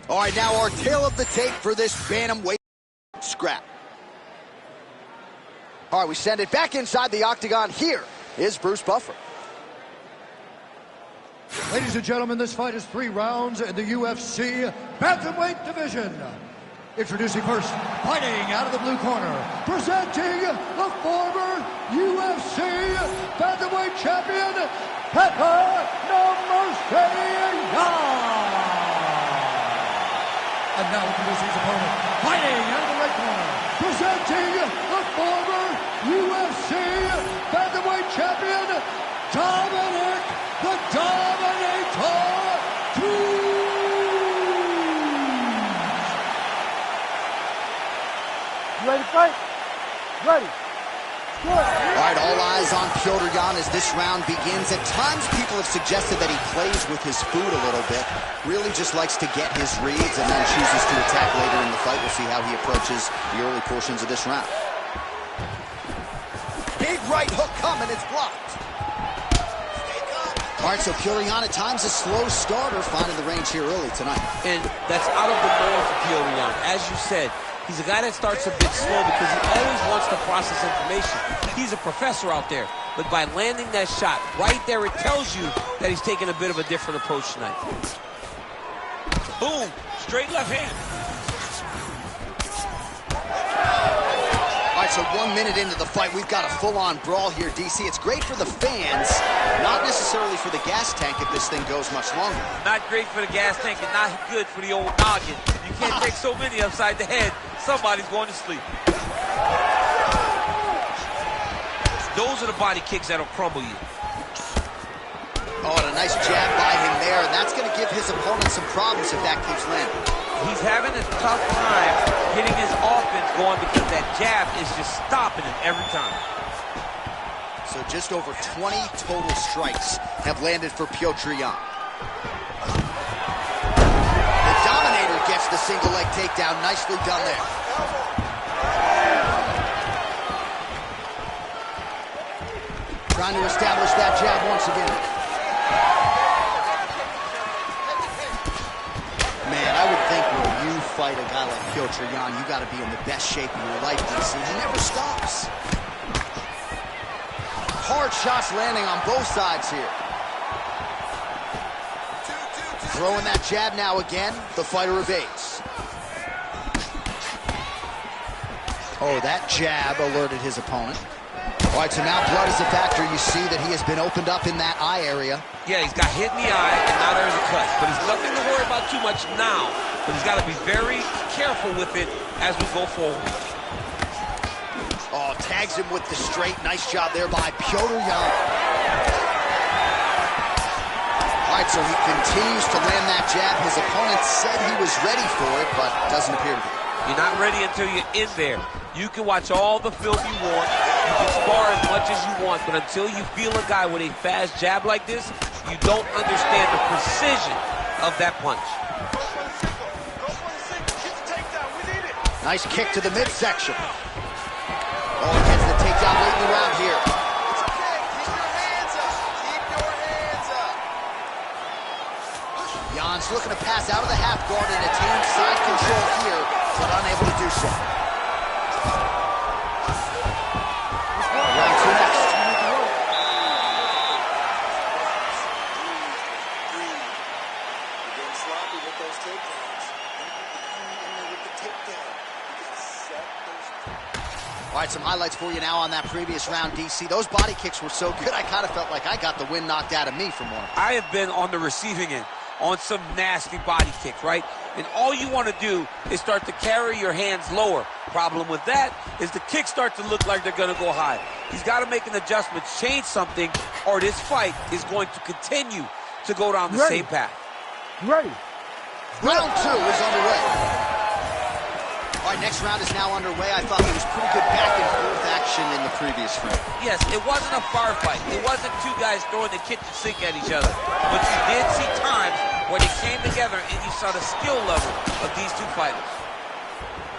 All right, now our tail of the tape for this bantamweight scrap. All right, we send it back inside the octagon. Here is Bruce Buffer. Ladies and gentlemen, this fight is 3 rounds in the UFC bantamweight division. Introducing first, fighting out of the blue corner, presenting the former UFC bantamweight champion, Pepper No Mercy Young. And now introducing his opponent, fighting out of the red corner, presenting the former UFC bantamweight champion, Dominic the Dominator Cruz. You ready to fight? Ready. Good. All right, all eyes on Petr Yan as this round begins. At times, people have suggested that he plays with his food a little bit. Really just likes to get his reads and then chooses to attack later in the fight. We'll see how he approaches the early portions of this round. Big right hook coming, it's blocked. All right, so Petr Yan at times a slow starter, finding the range here early tonight. And that's out of the norm for Petr Yan. As you said, he's a guy that starts a bit slow because he always wants to process information. He's a professor out there. But by landing that shot right there, it tells you that he's taking a bit of a different approach tonight. Boom, straight left hand. All right, so 1 minute into the fight, we've got a full-on brawl here, DC. It's great for the fans, not necessarily for the gas tank if this thing goes much longer. Not great for the gas tank and not good for the old noggin. You can't take so many upside the head. Somebody's going to sleep. Those are the body kicks that'll crumble you. Oh, and a nice jab by him there, and that's going to give his opponent some problems if that keeps landing. He's having a tough time getting his offense going because that jab is just stopping him every time. So just over 20 total strikes have landed for Petr Yan. The Dominator gets the single leg takedown. Nicely done there. Trying to establish that jab once again. Man, I would think when you fight a guy like Petr Yan, you got to be in the best shape of your life, DC. He never stops. Hard shots landing on both sides here. Throwing that jab now again. The fighter evades. Oh, that jab alerted his opponent. All right, so now blood is a factor. You see that he has been opened up in that eye area. Yeah, he's got hit in the eye, and now there's a cut. But he's nothing to worry about too much now. But he's got to be very careful with it as we go forward. Oh, tags him with the straight. Nice job there by Petr Yan. All right, so he continues to land that jab. His opponent said he was ready for it, but doesn't appear to be. You're not ready until you're in there. You can watch all the film you want. You can spar as much as you want, but until you feel a guy with a fast jab like this, you don't understand the precision of that punch. Nice kick to the midsection. Oh, he gets the takedown late in the round here. It's okay. Keep your hands up. Keep your hands up. Yan's looking to pass out of the half guard and attain side control here, but unable to do so. Round 2 next. Getting sloppy with those takedowns. With the takedown. You gotta set those. All right, some highlights for you now on that previous round, DC. Those body kicks were so good, I kind of felt like I got the wind knocked out of me from one. I have been on the receiving end on some nasty body kicks, right? And all you want to do is start to carry your hands lower. Problem with that is the kicks start to look like they're going to go high. He's got to make an adjustment, change something, or this fight is going to continue to go down the same path. Ready. Round 2 is underway. All right, next round is now underway. I thought there was pretty good back and forth action in the previous round. Yes, it wasn't a firefight. It wasn't two guys throwing the kitchen sink at each other. But you did see times where they came together and you saw the skill level of these two fighters.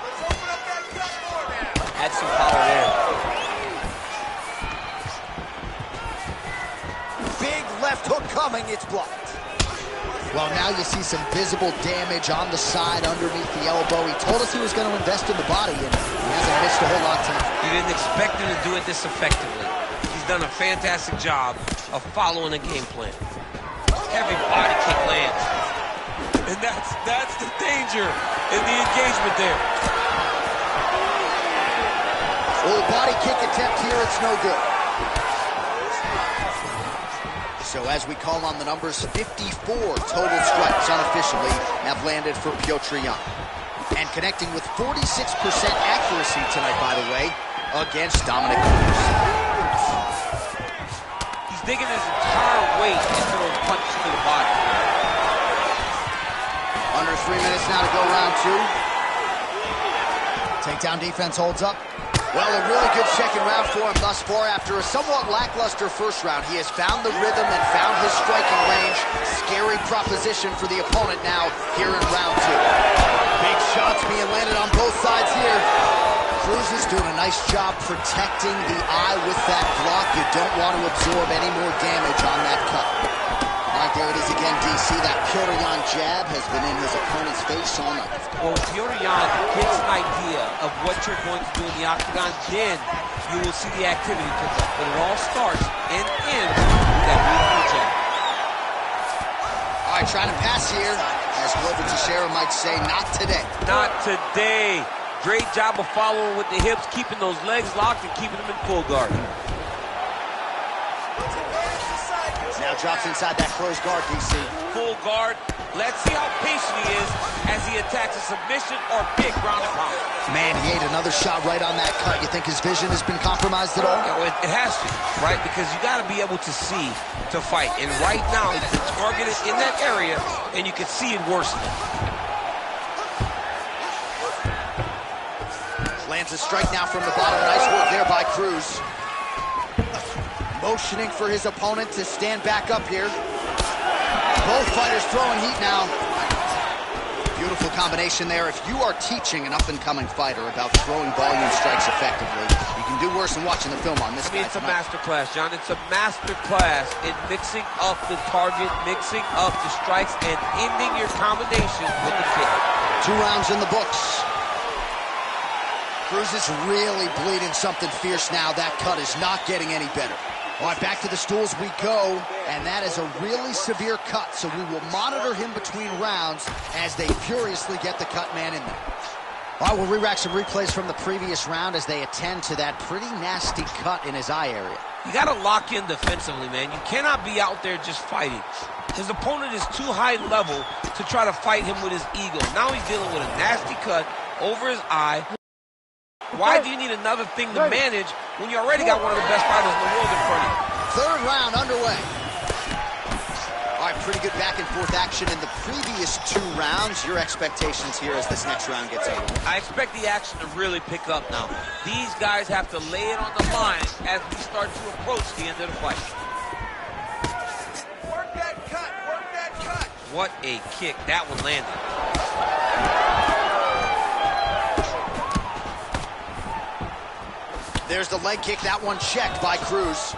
Let's open up that gut more now. Had some power there. Big left hook coming, it's blocked. Well, now you see some visible damage on the side underneath the elbow. He told us he was going to invest in the body, and he hasn't missed a whole lot tonight. You didn't expect him to do it this effectively. He's done a fantastic job of following the game plan. Heavy body kick lands. And that's the danger in the engagement there. Well, the body kick attempt here, it's no good. So as we call on the numbers, 54 total strikes unofficially have landed for Petr Yan. And connecting with 46% accuracy tonight, by the way, against Dominic Cruz. He's digging his entire weight into those punches to the body. Under 3 minutes now to go, round two. Takedown defense holds up. Well, a really good second round for him thus far. After a somewhat lackluster first round, he has found the rhythm and found his striking range. Scary proposition for the opponent now here in round two. Big shots being landed on both sides here. Cruz is doing a nice job protecting the eye with that block. You don't want to absorb any more damage on that cut. All right, there it is again, DC. That Petr Yan jab has been in his opponent's face all night. Well, Petr Yan gets an idea of what you're going to do in the octagon, then you will see the activity pick up. But it all starts and ends with that beautiful jab. All right, trying to pass here. As Glover Teixeira might say, not today. Not today. Great job of following with the hips, keeping those legs locked and keeping them in full guard. Now drops inside that closed guard, DC. Full guard. Let's see how patient he is as he attacks a submission or big ground and pound. Man, he ate another shot right on that cut. You think his vision has been compromised at all? Yeah, well, it has to, right? Because you got to be able to see to fight. And right now, it's been targeted in that area, and you can see it worsening. Lands a strike now from the bottom. Nice work there by Cruz. Motioning for his opponent to stand back up here. Both fighters throwing heat now. Beautiful combination there. If you are teaching an up-and-coming fighter about throwing volume strikes effectively, you can do worse than watching the film on this guy. It's a master class, John. It's a master class in mixing up the target, mixing up the strikes, and ending your combination with the kick. 2 rounds in the books. Cruz is really bleeding something fierce now. That cut is not getting any better. All right, back to the stools we go, and that is a really severe cut, so we will monitor him between rounds as they furiously get the cut man in there. All right, we'll re-rack some replays from the previous round as they attend to that pretty nasty cut in his eye area. You got to lock in defensively, man. You cannot be out there just fighting. His opponent is too high level to try to fight him with his ego. Now he's dealing with a nasty cut over his eye. Why do you need another thing to manage when you already got one of the best fighters in the world in front of you? Third round underway. All right, pretty good back and forth action in the previous 2 rounds. Your expectations here as this next round gets over? I expect the action to really pick up now. These guys have to lay it on the line as we start to approach the end of the fight. Work that cut, work that cut. What a kick. That one landed. There's the leg kick. That one checked by Cruz.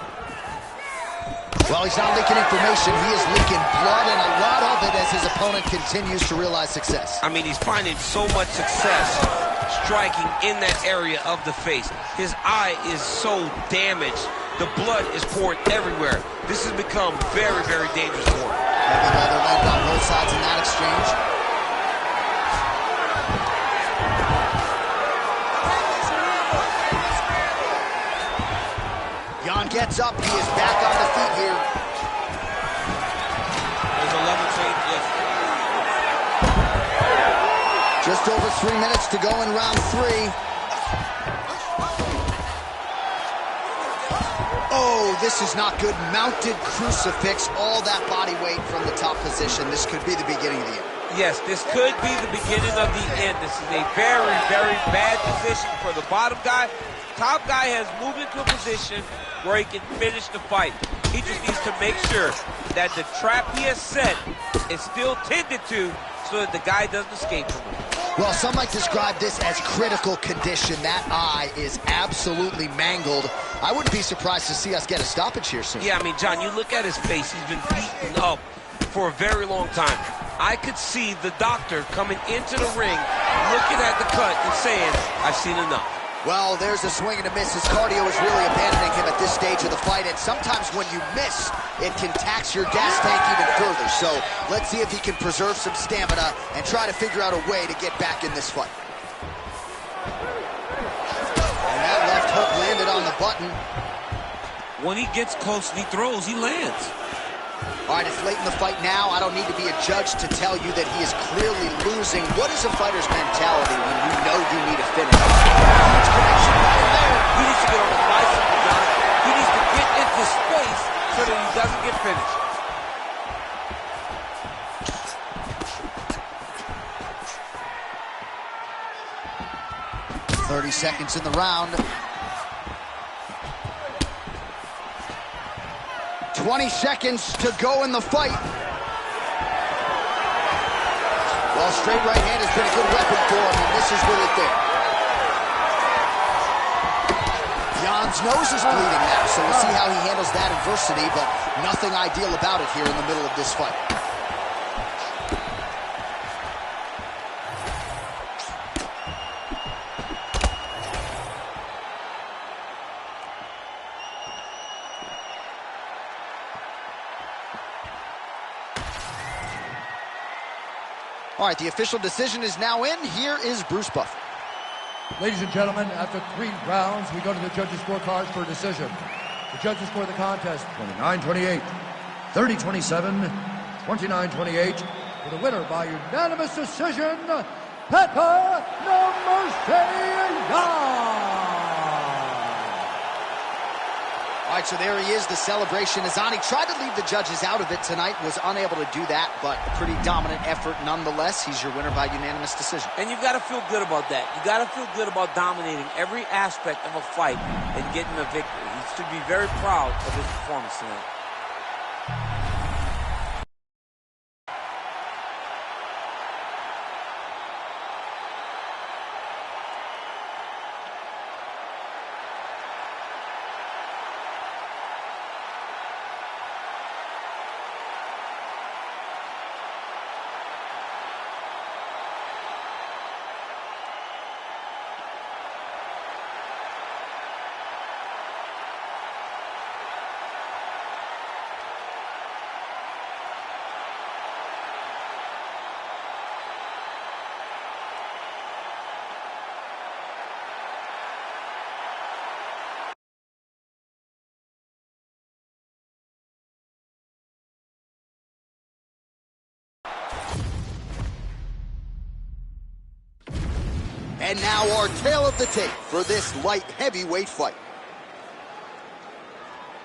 Well, he's not leaking information. He is leaking blood, and a lot of it as his opponent continues to realize success. I mean, he's finding so much success striking in that area of the face. His eye is so damaged. The blood is poured everywhere. This has become very, very dangerous for him. Heavy leather landed on both sides in that exchange. Yan gets up. He is back on the feet here. There's a level change, yes. Just over 3 minutes to go in round 3. Oh, this is not good. Mounted crucifix, all that body weight from the top position. This could be the beginning of the end. Yes, this could be the beginning of the end. This is a very, very bad position for the bottom guy. Top guy has moved into a position where he can finish the fight. He just needs to make sure that the trap he has set is still tended to so that the guy doesn't escape from him. Well, some might describe this as critical condition. That eye is absolutely mangled. I wouldn't be surprised to see us get a stoppage here soon. Yeah, I mean, John, you look at his face. He's been beaten up. for a very long time. I could see the doctor coming into the ring, looking at the cut and saying, I've seen enough. Well, there's a swing and a miss. His cardio is really abandoning him at this stage of the fight, and sometimes when you miss, it can tax your gas tank even further. So let's see if he can preserve some stamina and try to figure out a way to get back in this fight. And that left hook landed on the button. When he gets close and he throws, he lands. All right, it's late in the fight now. I don't need to be a judge to tell you that he is clearly losing. What is a fighter's mentality when you know you need a finish? Huge connection right there. He needs to get on the bicycle, John. He needs to get into space so that he doesn't get finished. 30 seconds in the round. 20 seconds to go in the fight. Well, straight right hand has been a good weapon for him, and this is with it there. Jan's nose is bleeding now, so we'll see how he handles that adversity, but nothing ideal about it here in the middle of this fight. All right, the official decision is now in. Here is Bruce Buffer. Ladies and gentlemen, after 3 rounds, we go to the judges' scorecards for a decision. The judges score the contest 29-28, 30-27, 29-28. For the winner by unanimous decision, Petter Jan. All right, so there he is, the celebration. Adesanya tried to leave the judges out of it tonight, was unable to do that, but a pretty dominant effort nonetheless. He's your winner by unanimous decision. And you've got to feel good about that. You got to feel good about dominating every aspect of a fight and getting a victory. He should be very proud of his performance tonight. And now our tale of the tape for this light heavyweight fight.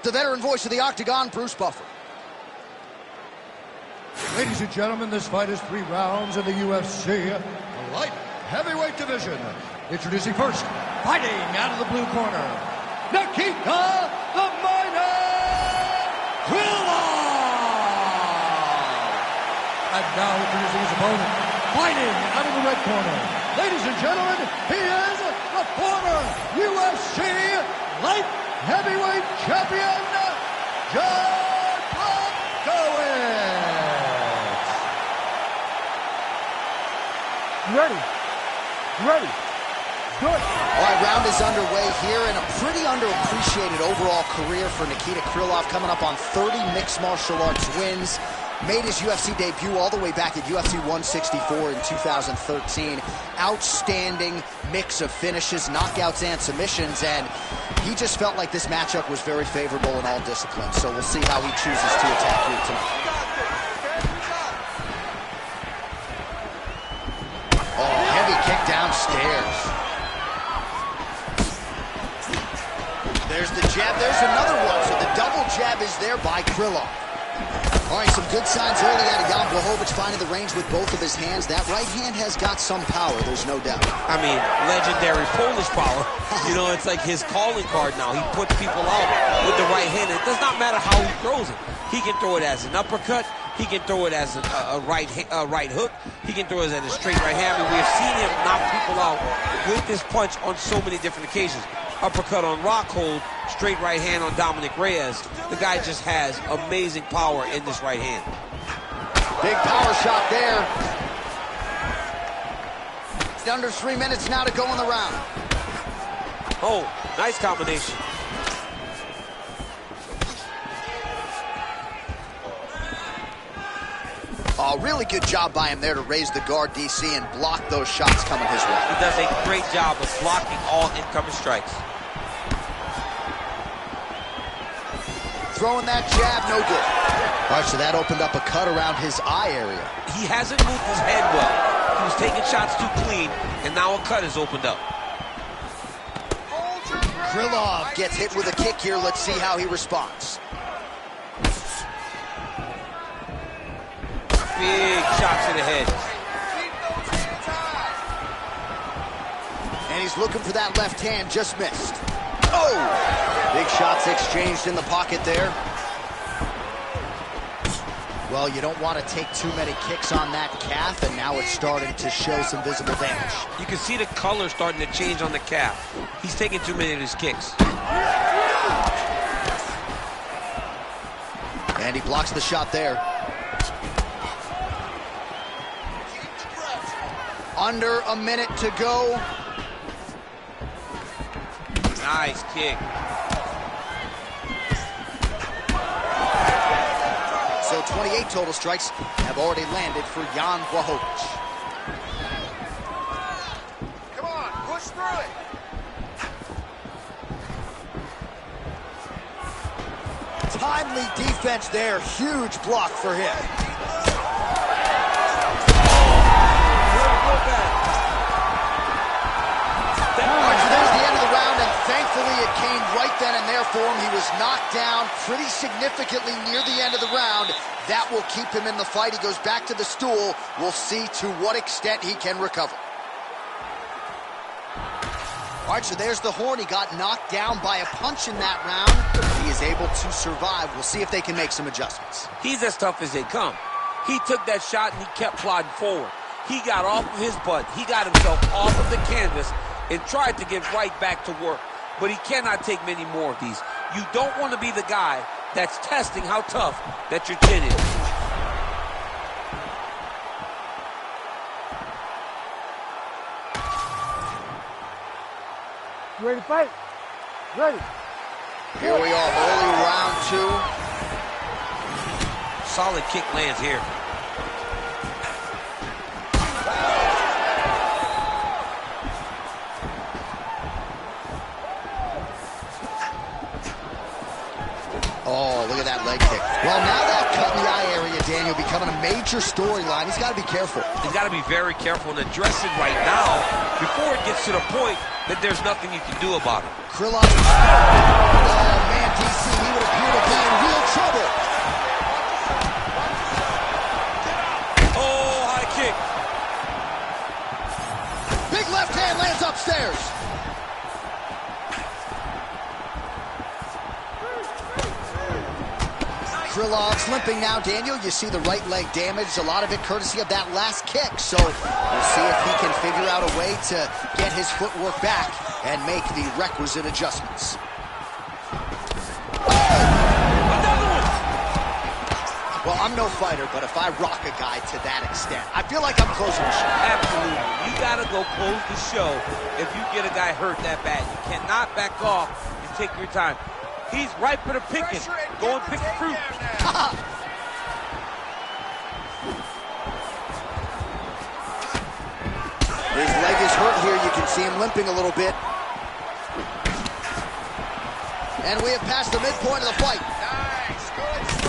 The veteran voice of the Octagon, Bruce Buffer. Ladies and gentlemen, this fight is 3 rounds in the UFC, the light heavyweight division. Introducing first, fighting out of the blue corner, Nikita the Miner Krylov. And now introducing his opponent, fighting out of the red corner. Ladies and gentlemen, he is the former UFC light heavyweight champion, John Blachowicz. Ready. Ready. Good. All right, round is underway here, and a pretty underappreciated overall career for Nikita Krylov, coming up on 30 mixed martial arts wins. Made his UFC debut all the way back at UFC 164 in 2013. Outstanding mix of finishes, knockouts, and submissions, and he just felt like this matchup was very favorable in all disciplines. So we'll see how he chooses to attack here tonight. Oh, heavy kick downstairs. There's the jab. There's another one. So the double jab is there by Krylov. All right, some good signs early out of Jan Blachowicz, finding the range with both of his hands. That right hand has got some power, there's no doubt. I mean, legendary Polish power. You know, it's like his calling card now. He puts people out with the right hand. It does not matter how he throws it. He can throw it as an uppercut. He can throw it as a right hook. He can throw it as a straight right hand. I mean, we've seen him knock people out with this punch on so many different occasions. Uppercut on Rockhold, straight right hand on Dominic Reyes. The guy just has amazing power in this right hand. Big power shot there. It's under 3 minutes now to go in the round. Oh, nice combination. Oh, really good job by him there to raise the guard, DC, and block those shots coming his way. He does a great job of blocking all incoming strikes. Throwing that jab, no good. All right, so that opened up a cut around his eye area. He hasn't moved his head well. He was taking shots too clean, and now a cut has opened up. Krylov gets hit with a kick here. Let's see how he responds. Big shots in the head. And he's looking for that left hand, just missed. Oh! Big shots exchanged in the pocket there. Well, you don't want to take too many kicks on that calf, and now it's starting to show some visible damage. You can see the color starting to change on the calf. He's taking too many of his kicks. And he blocks the shot there. Under a minute to go. Nice kick. So 28 total strikes have already landed for Jan Blachowicz. Come on, push through it. Timely defense there. Huge block for him. There's the end of the round, and thankfully it came right then and there for him. He was knocked down pretty significantly near the end of the round. That will keep him in the fight. He goes back to the stool. We'll see to what extent he can recover. All right, so there's the horn. He got knocked down by a punch in that round. He is able to survive. We'll see if they can make some adjustments. He's as tough as they come. He took that shot and he kept plodding forward. He got off of his butt. He got himself off of the canvas and tried to get right back to work. But he cannot take many more of these. You don't want to be the guy that's testing how tough that your chin is. You ready to fight? Ready. Here we are, early round 2. Solid kick lands here. Oh, look at that leg kick. Well, now that cut in the eye area, Daniel, becoming a major storyline. He's got to be careful. He's got to be very careful and address it right now before it gets to the point that there's nothing you can do about it. Krylov. Oh, man, DC, he would appear to be in real trouble. Oh, high kick. Big left hand lands upstairs. Krylov's limping now, Daniel. You see the right leg damaged, a lot of it courtesy of that last kick. So we'll see if he can figure out a way to get his footwork back and make the requisite adjustments. Well, I'm no fighter, but if I rock a guy to that extent, I feel like I'm closing the show. Absolutely. You got to go close the show if you get a guy hurt that bad. You cannot back off and take your time. He's ripe for the picking. Go and pick the fruit. His leg is hurt here. You can see him limping a little bit. And we have passed the midpoint of the fight.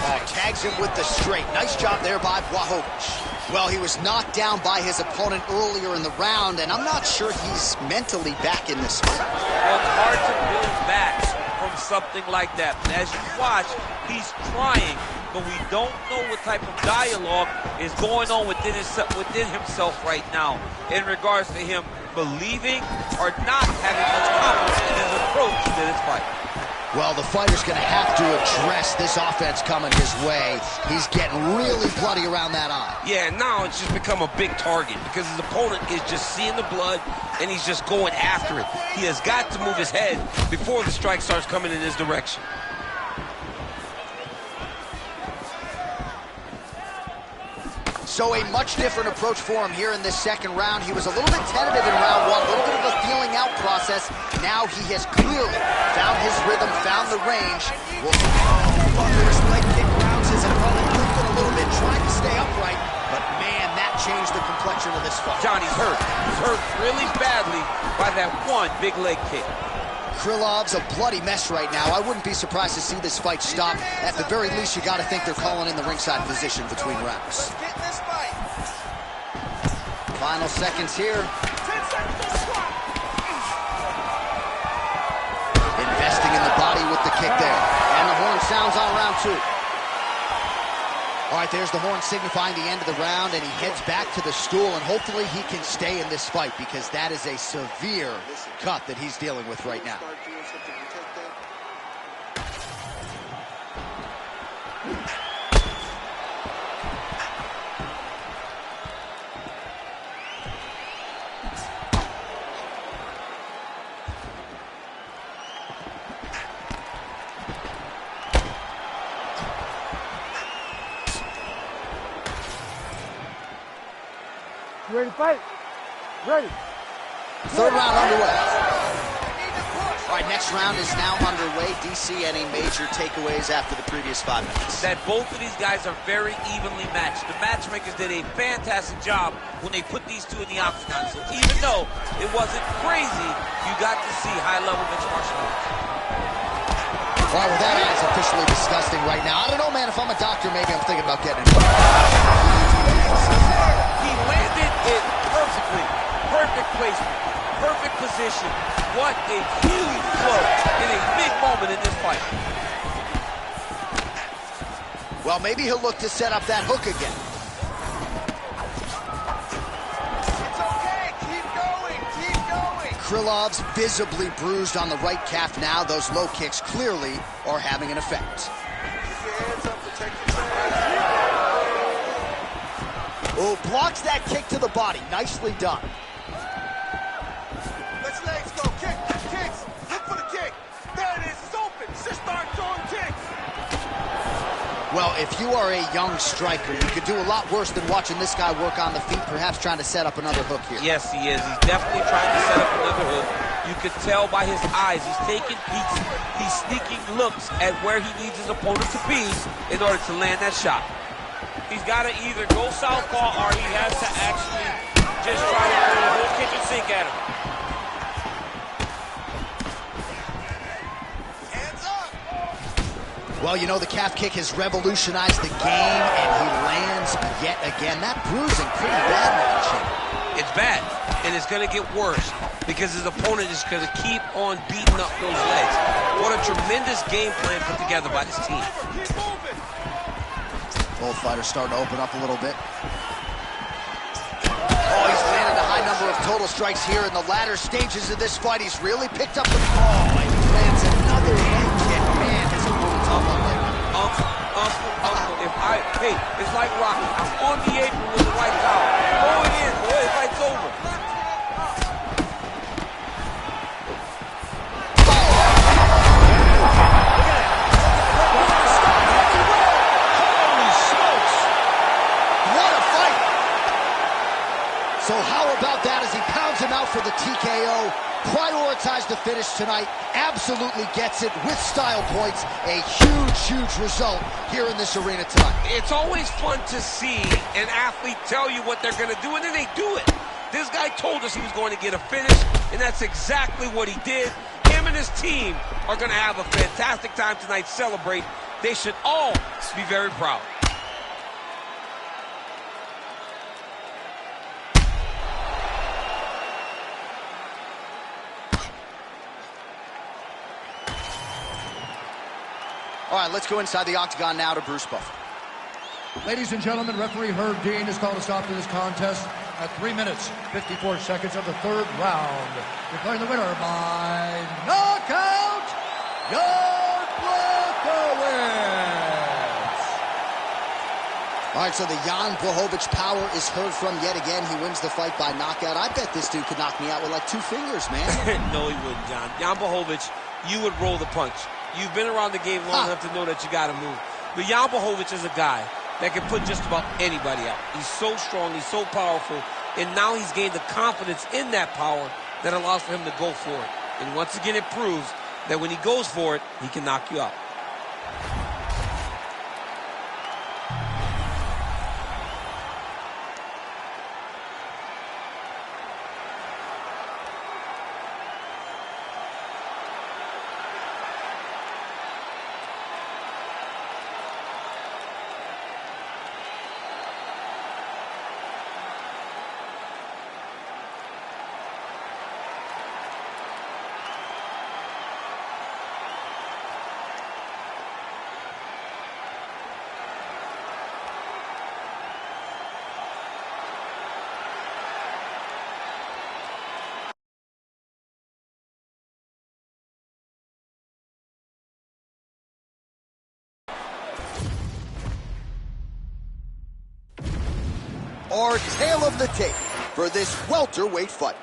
Oh, tags him with the straight. Nice job there by Blachowicz. Well, he was knocked down by his opponent earlier in the round, and I'm not sure he's mentally back in this fight. Well, it's hard to build back from something like that. But as you watch, he's trying, but we don't know what type of dialogue is going on within himself right now in regards to him believing or not having much confidence in his approach to this fight. Well, the fighter's going to have to address this offense coming his way. He's getting really bloody around that eye. Yeah, now it's just become a big target because his opponent is just seeing the blood and he's just going after it. He has got to move his head before the strike starts coming in his direction. So a much different approach for him here in this second round. He was a little bit tentative in round one, a little bit of a feeling out process. Now he has clearly found his rhythm, found the range. Thunderous leg kick rounds his opponent, lifting a little bit, trying to stay upright. But man, that changed the complexion of this fight. Johnny's hurt. He's hurt really badly by that one big leg kick. Krilov's a bloody mess right now. I wouldn't be surprised to see this fight stop. At the very least, you got to think they're calling in the ringside physician between rounds. Let's get in this fight. Final seconds here. 10 seconds to squat. Investing in the body with the kick there. And the horn sounds on round two. All right, there's the horn signifying the end of the round, and he heads back to the stool, and hopefully he can stay in this fight because that is a severe cut that he's dealing with right now. Start doing something to take that. You ready to fight? Ready. Third round underway. All right, next round is now underway. DC, any major takeaways after the previous 5 minutes? That both of these guys are very evenly matched. The matchmakers did a fantastic job when they put these two in the octagon. So even though it wasn't crazy, you got to see high-level mixed martial arts. All right, well, that is officially disgusting right now. I don't know, man. If I'm a doctor, maybe I'm thinking about getting it. He landed it perfectly. Perfect placement. Perfect position. What a huge blow in a big moment in this fight. Well, maybe he'll look to set up that hook again. It's okay. Keep going. Keep going. Krilov's visibly bruised on the right calf now. Those low kicks clearly are having an effect. Keep your hands up. Protect yourself. Oh, blocks that kick to the body. Nicely done. Let's legs go. Kick. Kicks. Look for the kick. There it is. It's open. Just start throwing kicks. Well, if you are a young striker, you could do a lot worse than watching this guy work on the feet, perhaps trying to set up another hook here. Yes, he is. He's definitely trying to set up another hook. You could tell by his eyes. He's taking peeks. He's sneaking looks at where he needs his opponent to be in order to land that shot. He's got to either go southpaw or he has to actually just try to throw the whole kitchen sink at him. Hands up. Well, you know, the calf kick has revolutionized the game, and he lands yet again. That bruising pretty bad on the chin. It's bad, and it's going to get worse because his opponent is going to keep on beating up those legs. What a tremendous game plan put together by this team. Keep moving. Both fighters starting to open up a little bit. Oh, he's landed a high number of total strikes here in the latter stages of this fight. He's really picked up the... Oh, and he lands another leg kick. Man, his opponent's up on leg. Uncle, hey, it's like Rocky. I'm on the apron with the white towel. Going in, boy, the fight's over. So how about that as he pounds him out for the TKO? Prioritized the finish tonight. Absolutely gets it with style points. A huge, huge result here in this arena tonight. It's always fun to see an athlete tell you what they're going to do, and then they do it. This guy told us he was going to get a finish, and that's exactly what he did. Him and his team are going to have a fantastic time tonight, celebrate. They should all be very proud. All right, let's go inside the octagon now to Bruce Buffer. Ladies and gentlemen, referee Herb Dean has called a stop to this contest at 3 minutes, 54 seconds of the third round. Declaring the winner by knockout, Jan Blachowicz. All right, so the Jan Blachowicz power is heard from yet again. He wins the fight by knockout. I bet this dude could knock me out with like 2 fingers, man. No, he wouldn't, John. Jan Blachowicz, you would roll the punch. You've been around the game long enough to know that you got to move. But Jan Blachowicz is a guy that can put just about anybody out. He's so strong, he's so powerful, and now he's gained the confidence in that power that allows for him to go for it. And once again, it proves that when he goes for it, he can knock you out. Our tale of the tape for this welterweight fight.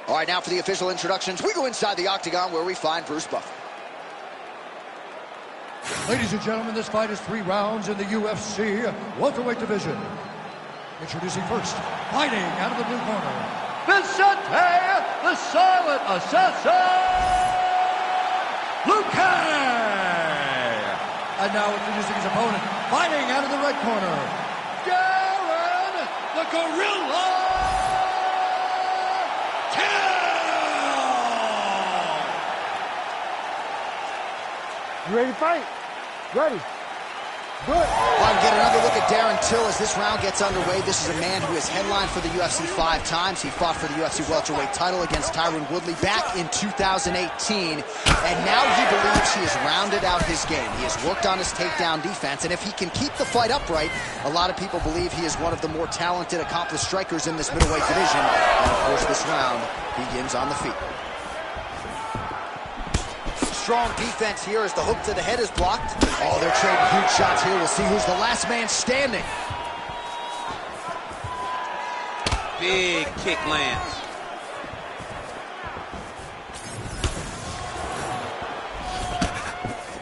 All right, now for the official introductions, we go inside the octagon where we find Bruce Buffer. Ladies and gentlemen, this fight is 3 rounds in the UFC welterweight division. Introducing first, fighting out of the blue corner, Vicente, the Silent Assassin, Luque! And now introducing his opponent, fighting out of the red corner, Darren, the Gorilla Till! You ready to fight? Ready. Good. Well, we get another look at Darren Till as this round gets underway. This is a man who has headlined for the UFC 5 times. He fought for the UFC welterweight title against Tyron Woodley back in 2018. And now he believes he has rounded out his game. He has worked on his takedown defense. And if he can keep the fight upright, a lot of people believe he is one of the more talented, accomplished strikers in this middleweight division. And of course, this round begins on the feet. Strong defense here as the hook to the head is blocked. Oh, they're trading huge shots here. We'll see who's the last man standing. Big kick lands.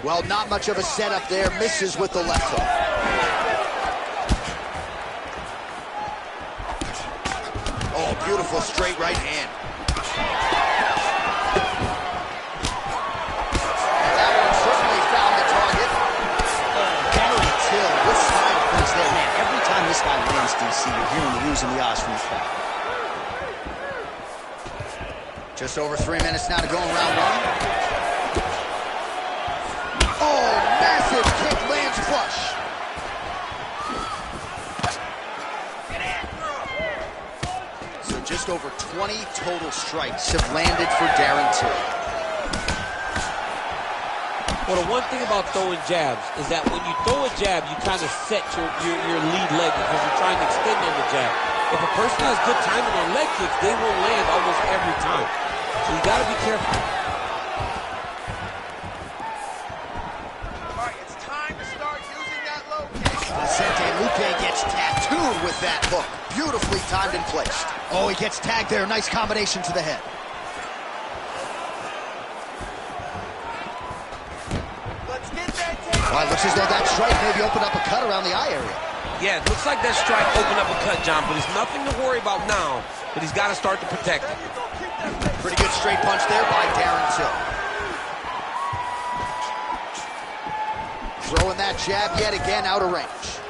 Well, not much of a setup there. Misses with the left hook. Oh, beautiful straight right hand. This guy lands, DC. You're hearing the oohs and the ahs from the crowd. Just over 3 minutes now to go in round 1. Oh, massive kick lands flush. So just over 20 total strikes have landed for Darren Till. Well, the one thing about throwing jabs is that when you throw a jab, you kind of set your lead leg because you're trying to extend on the jab. If a person has good timing on leg kicks, they will land almost every time. So you got to be careful. All right, it's time to start using that low kick. Vicente Luque gets tattooed with that hook. Beautifully timed and placed. Oh, he gets tagged there. Nice combination to the head. Well, it looks as though that strike maybe opened up a cut around the eye area. Yeah, it looks like that strike opened up a cut, John, but it's nothing to worry about now, but he's got to start to protect it. Pretty good straight punch there by Darren Till. Throwing that jab yet again out of range.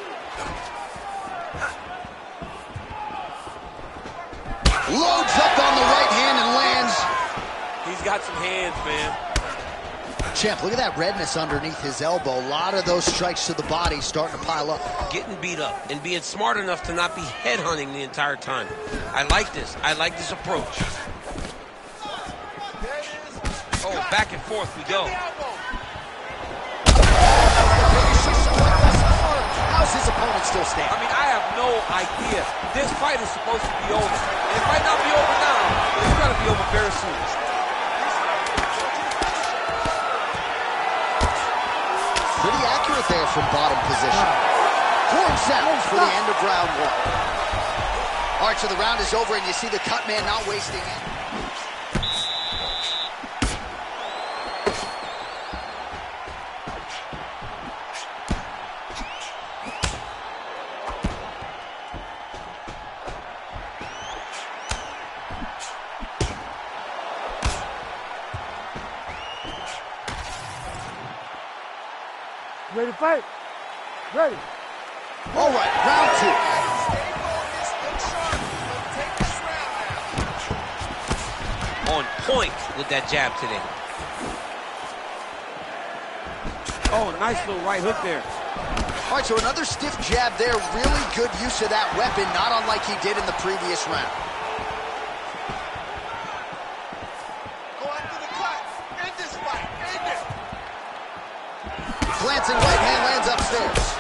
Loads up on the right hand and lands. He's got some hands, man. Champ, look at that redness underneath his elbow. A lot of those strikes to the body starting to pile up. Getting beat up and being smart enough to not be headhunting the entire time. I like this. I like this approach. Oh, back and forth we go. How's his opponent still standing? I mean, I have no idea. This fight is supposed to be over. And it might not be over now, but it's going to be over very soon. Pretty accurate there from bottom position. Horn sounds for the end of round 1. All right, so the round is over, and you see the cut man not wasting it. You ready to fight? Ready. All right, round 2. Stay focused, look sharp. Don't take this round now. On point with that jab today. Oh, nice little right hook there. All right, so another stiff jab there. Really good use of that weapon, not unlike he did in the previous round. Go after the cut. End this fight. End it. Glancing right hand lands upstairs.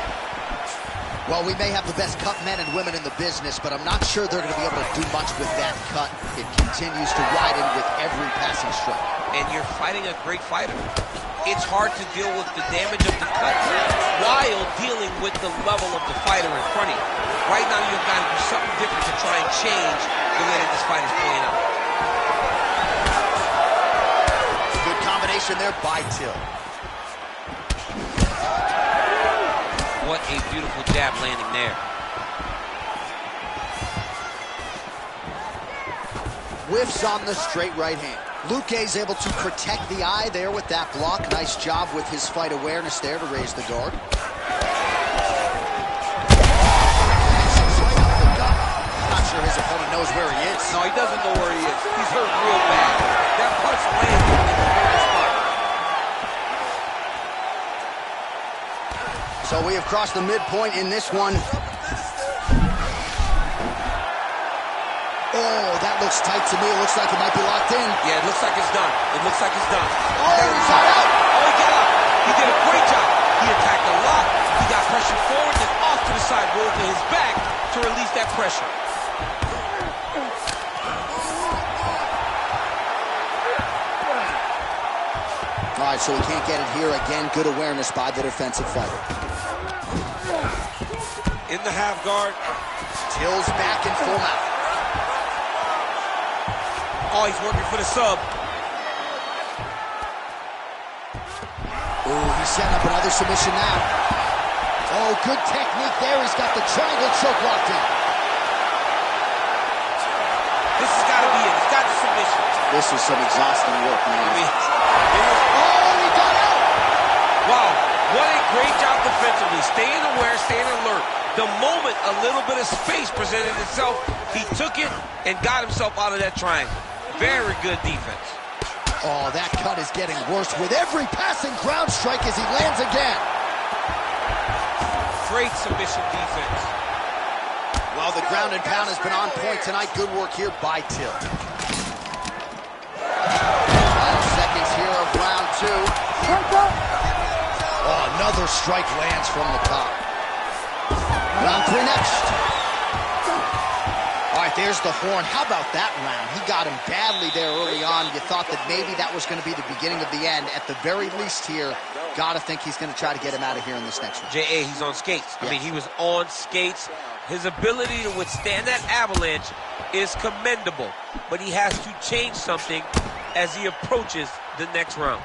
Well, we may have the best cut men and women in the business, but I'm not sure they're going to be able to do much with that cut. It continues to widen with every passing strike. And you're fighting a great fighter. It's hard to deal with the damage of the cut while dealing with the level of the fighter in front of you. Right now, you've got to do something different to try and change the way that this fight is playing out. Good combination there by Till. What a beautiful jab landing there. Whiffs on the straight right hand. Luque's able to protect the eye there with that block. Nice job with his fight awareness there to raise the guard. Not sure his opponent knows where he is. No, he doesn't know where he is. He's hurt real bad. That punch landed in the wrong spot. So we have crossed the midpoint in this one. Oh, that looks tight to me. It looks like it might be locked in. Yeah, it looks like it's done. It looks like it's done. Oh, he got out. Oh, he got out. He did a great job. He attacked a lot. He got pressure forward and off to the side, rolled to his back to release that pressure. All right, so he can't get it here. Again, good awareness by the defensive fighter. In the half guard. Till's back in full mount. Oh, he's working for the sub. Ooh, he's setting up another submission now. Oh, good technique there. He's got the triangle choke locked in. This has got to be it. He's got the submission. This is some exhausting work, man. I mean, oh, he got out. wow, what a great job defensively. Staying aware, staying alert. The moment a little bit of space presented itself, he took it and got himself out of that triangle. Very good defense. Oh, that cut is getting worse with every passing ground strike as he lands again. Great submission defense. Well, the ground and pound has been on point tonight. Good work here by Till. Final seconds here of round 2. Oh, another strike lands from the top. Round 3 next. All right, there's the horn. How about that round? He got him badly there early on. You thought that maybe that was going to be the beginning of the end. At the very least here, got to think he's going to try to get him out of here in this next one. J.A., he's on skates. Yeah. I mean, he was on skates. His ability to withstand that avalanche is commendable, but he has to change something as he approaches the next round.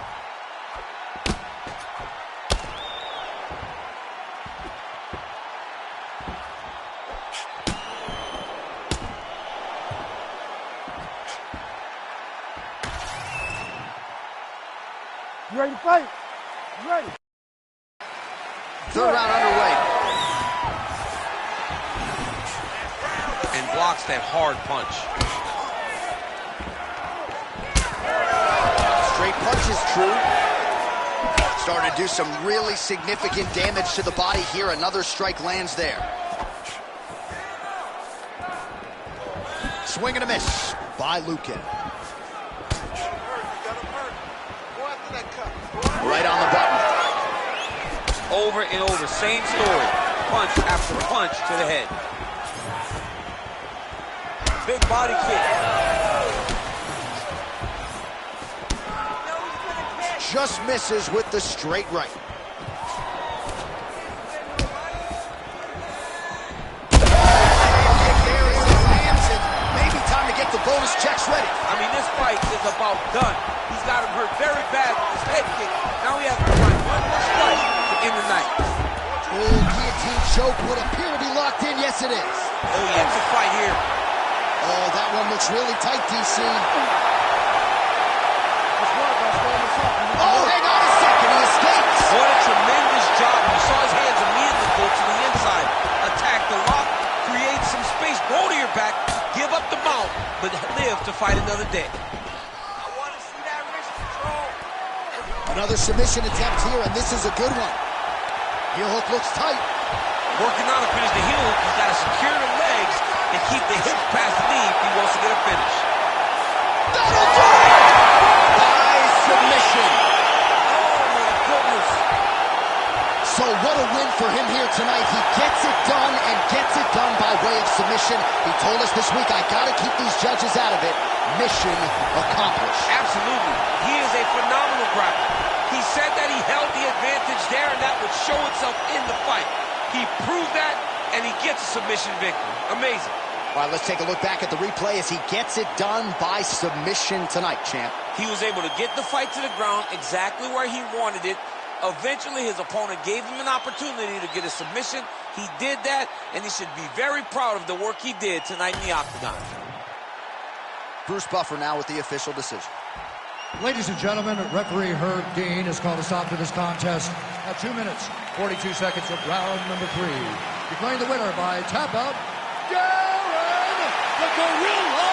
You ready to fight? You ready? Third round underway. And blocks that hard punch. Straight punch is true. Starting to do some really significant damage to the body here. Another strike lands there. Swing and a miss by Luque. Right on the button. Over and over, same story. Punch after punch to the head. Big body kick. Just misses with the straight right. Maybe time to get the bonus checks ready. I mean, this fight is about done. He's got him hurt very bad with his head kick. Now he has to find one more strike to end the night. Oh, guillotine choke would appear to be locked in. Yes, it is. Oh, yeah, it's a fight here. Oh, that one looks really tight, DC. Oh, hang on a second. He escapes. What a tremendous job fight another day. I want to see that wrist control. Another submission attempt here, and this is a good one. Heel hook looks tight. Working on to finish the heel hook, he's got to secure the legs and keep the hips past the knee if he wants to get a finish. That'll do it! By submission. Oh, my goodness. So what a win for him here tonight. He gets it done and gets it done by way of submission. He told us this week, I gotta keep these judges out of it. Mission accomplished. Absolutely. He is a phenomenal grappler. He said that he held the advantage there and that would show itself in the fight. He proved that and he gets a submission victory. Amazing. All right, let's take a look back at the replay as he gets it done by submission tonight, champ. He was able to get the fight to the ground exactly where he wanted it. Eventually, his opponent gave him an opportunity to get a submission. He did that, and he should be very proud of the work he did tonight in the octagon. Bruce Buffer now with the official decision. Ladies and gentlemen, referee Herb Dean has called a stop to this contest at 2 minutes, 42 seconds of round number 3. Declaring the winner by tap out, Darren the Gorilla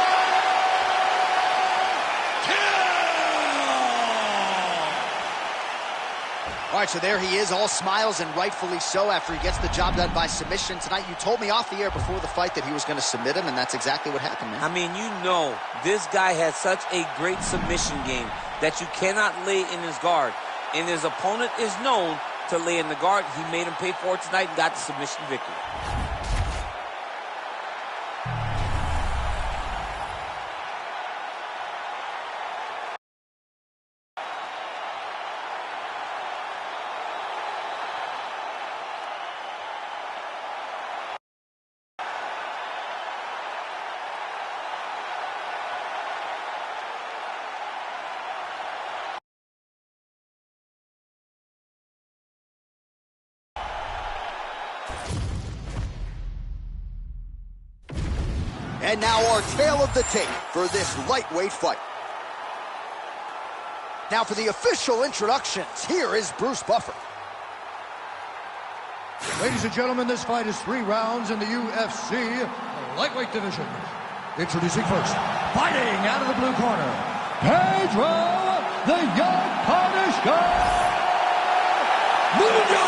All right, so there he is, all smiles, and rightfully so after he gets the job done by submission tonight. You told me off the air before the fight that he was going to submit him, and that's exactly what happened, man. I mean, you know, this guy has such a great submission game that you cannot lay in his guard. And his opponent is known to lay in the guard. He made him pay for it tonight and got the submission victory. And now our tale of the tape for this lightweight fight. Now for the official introductions, here is Bruce Buffer. Ladies and gentlemen, this fight is 3 rounds in the UFC lightweight division. Introducing first, fighting out of the blue corner, Pedro the Young Punishment Munoz.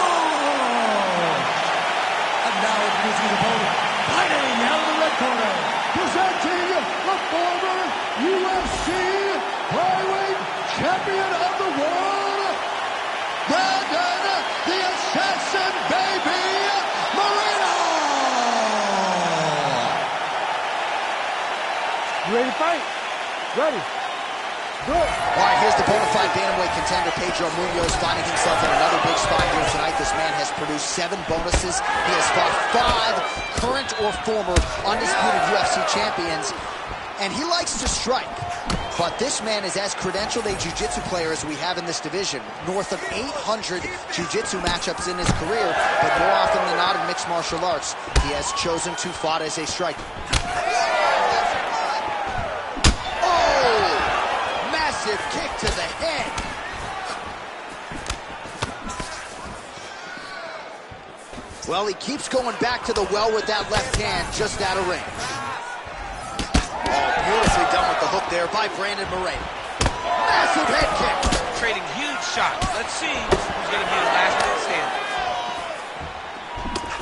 And now introducing his opponent, fighting out of the red corner, presenting the former UFC flyweight champion of the world, Brandon the Assassin Baby Moreno. You ready to fight? Ready. Good. All right, here's the bona fide bantamweight contender, Pedro Munoz, finding himself in another big spot here tonight. This man has produced 7 bonuses. He has fought 5 current or former undisputed UFC champions, and he likes to strike. But this man is as credentialed a jiu-jitsu player as we have in this division. North of 800 jiu-jitsu matchups in his career, but more often than not in mixed martial arts, he has chosen to fight as a striker. Kick to the head. Well, he keeps going back to the well with that left hand, just out of range. Oh, beautifully done with the hook there by Brandon Moreno. Massive head kick. Trading huge shots. Let's see who's going to be the last man standing.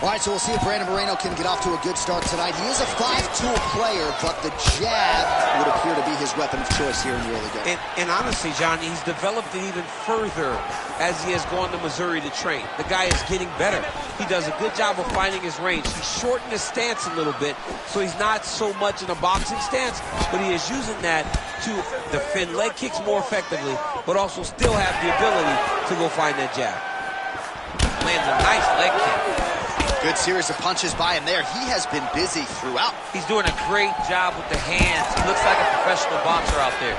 All right, so we'll see if Brandon Moreno can get off to a good start tonight. He is a 5-tool player, but the jab would appear to be his weapon of choice here in the early game. And honestly, John, he's developed it even further as he has gone to Missouri to train. The guy is getting better. He does a good job of finding his range. He's shortened his stance a little bit, so he's not so much in a boxing stance, but he is using that to defend leg kicks more effectively, but also still have the ability to go find that jab. Lands a nice leg kick. Good series of punches by him there. He has been busy throughout. He's doing a great job with the hands. He looks like a professional boxer out there.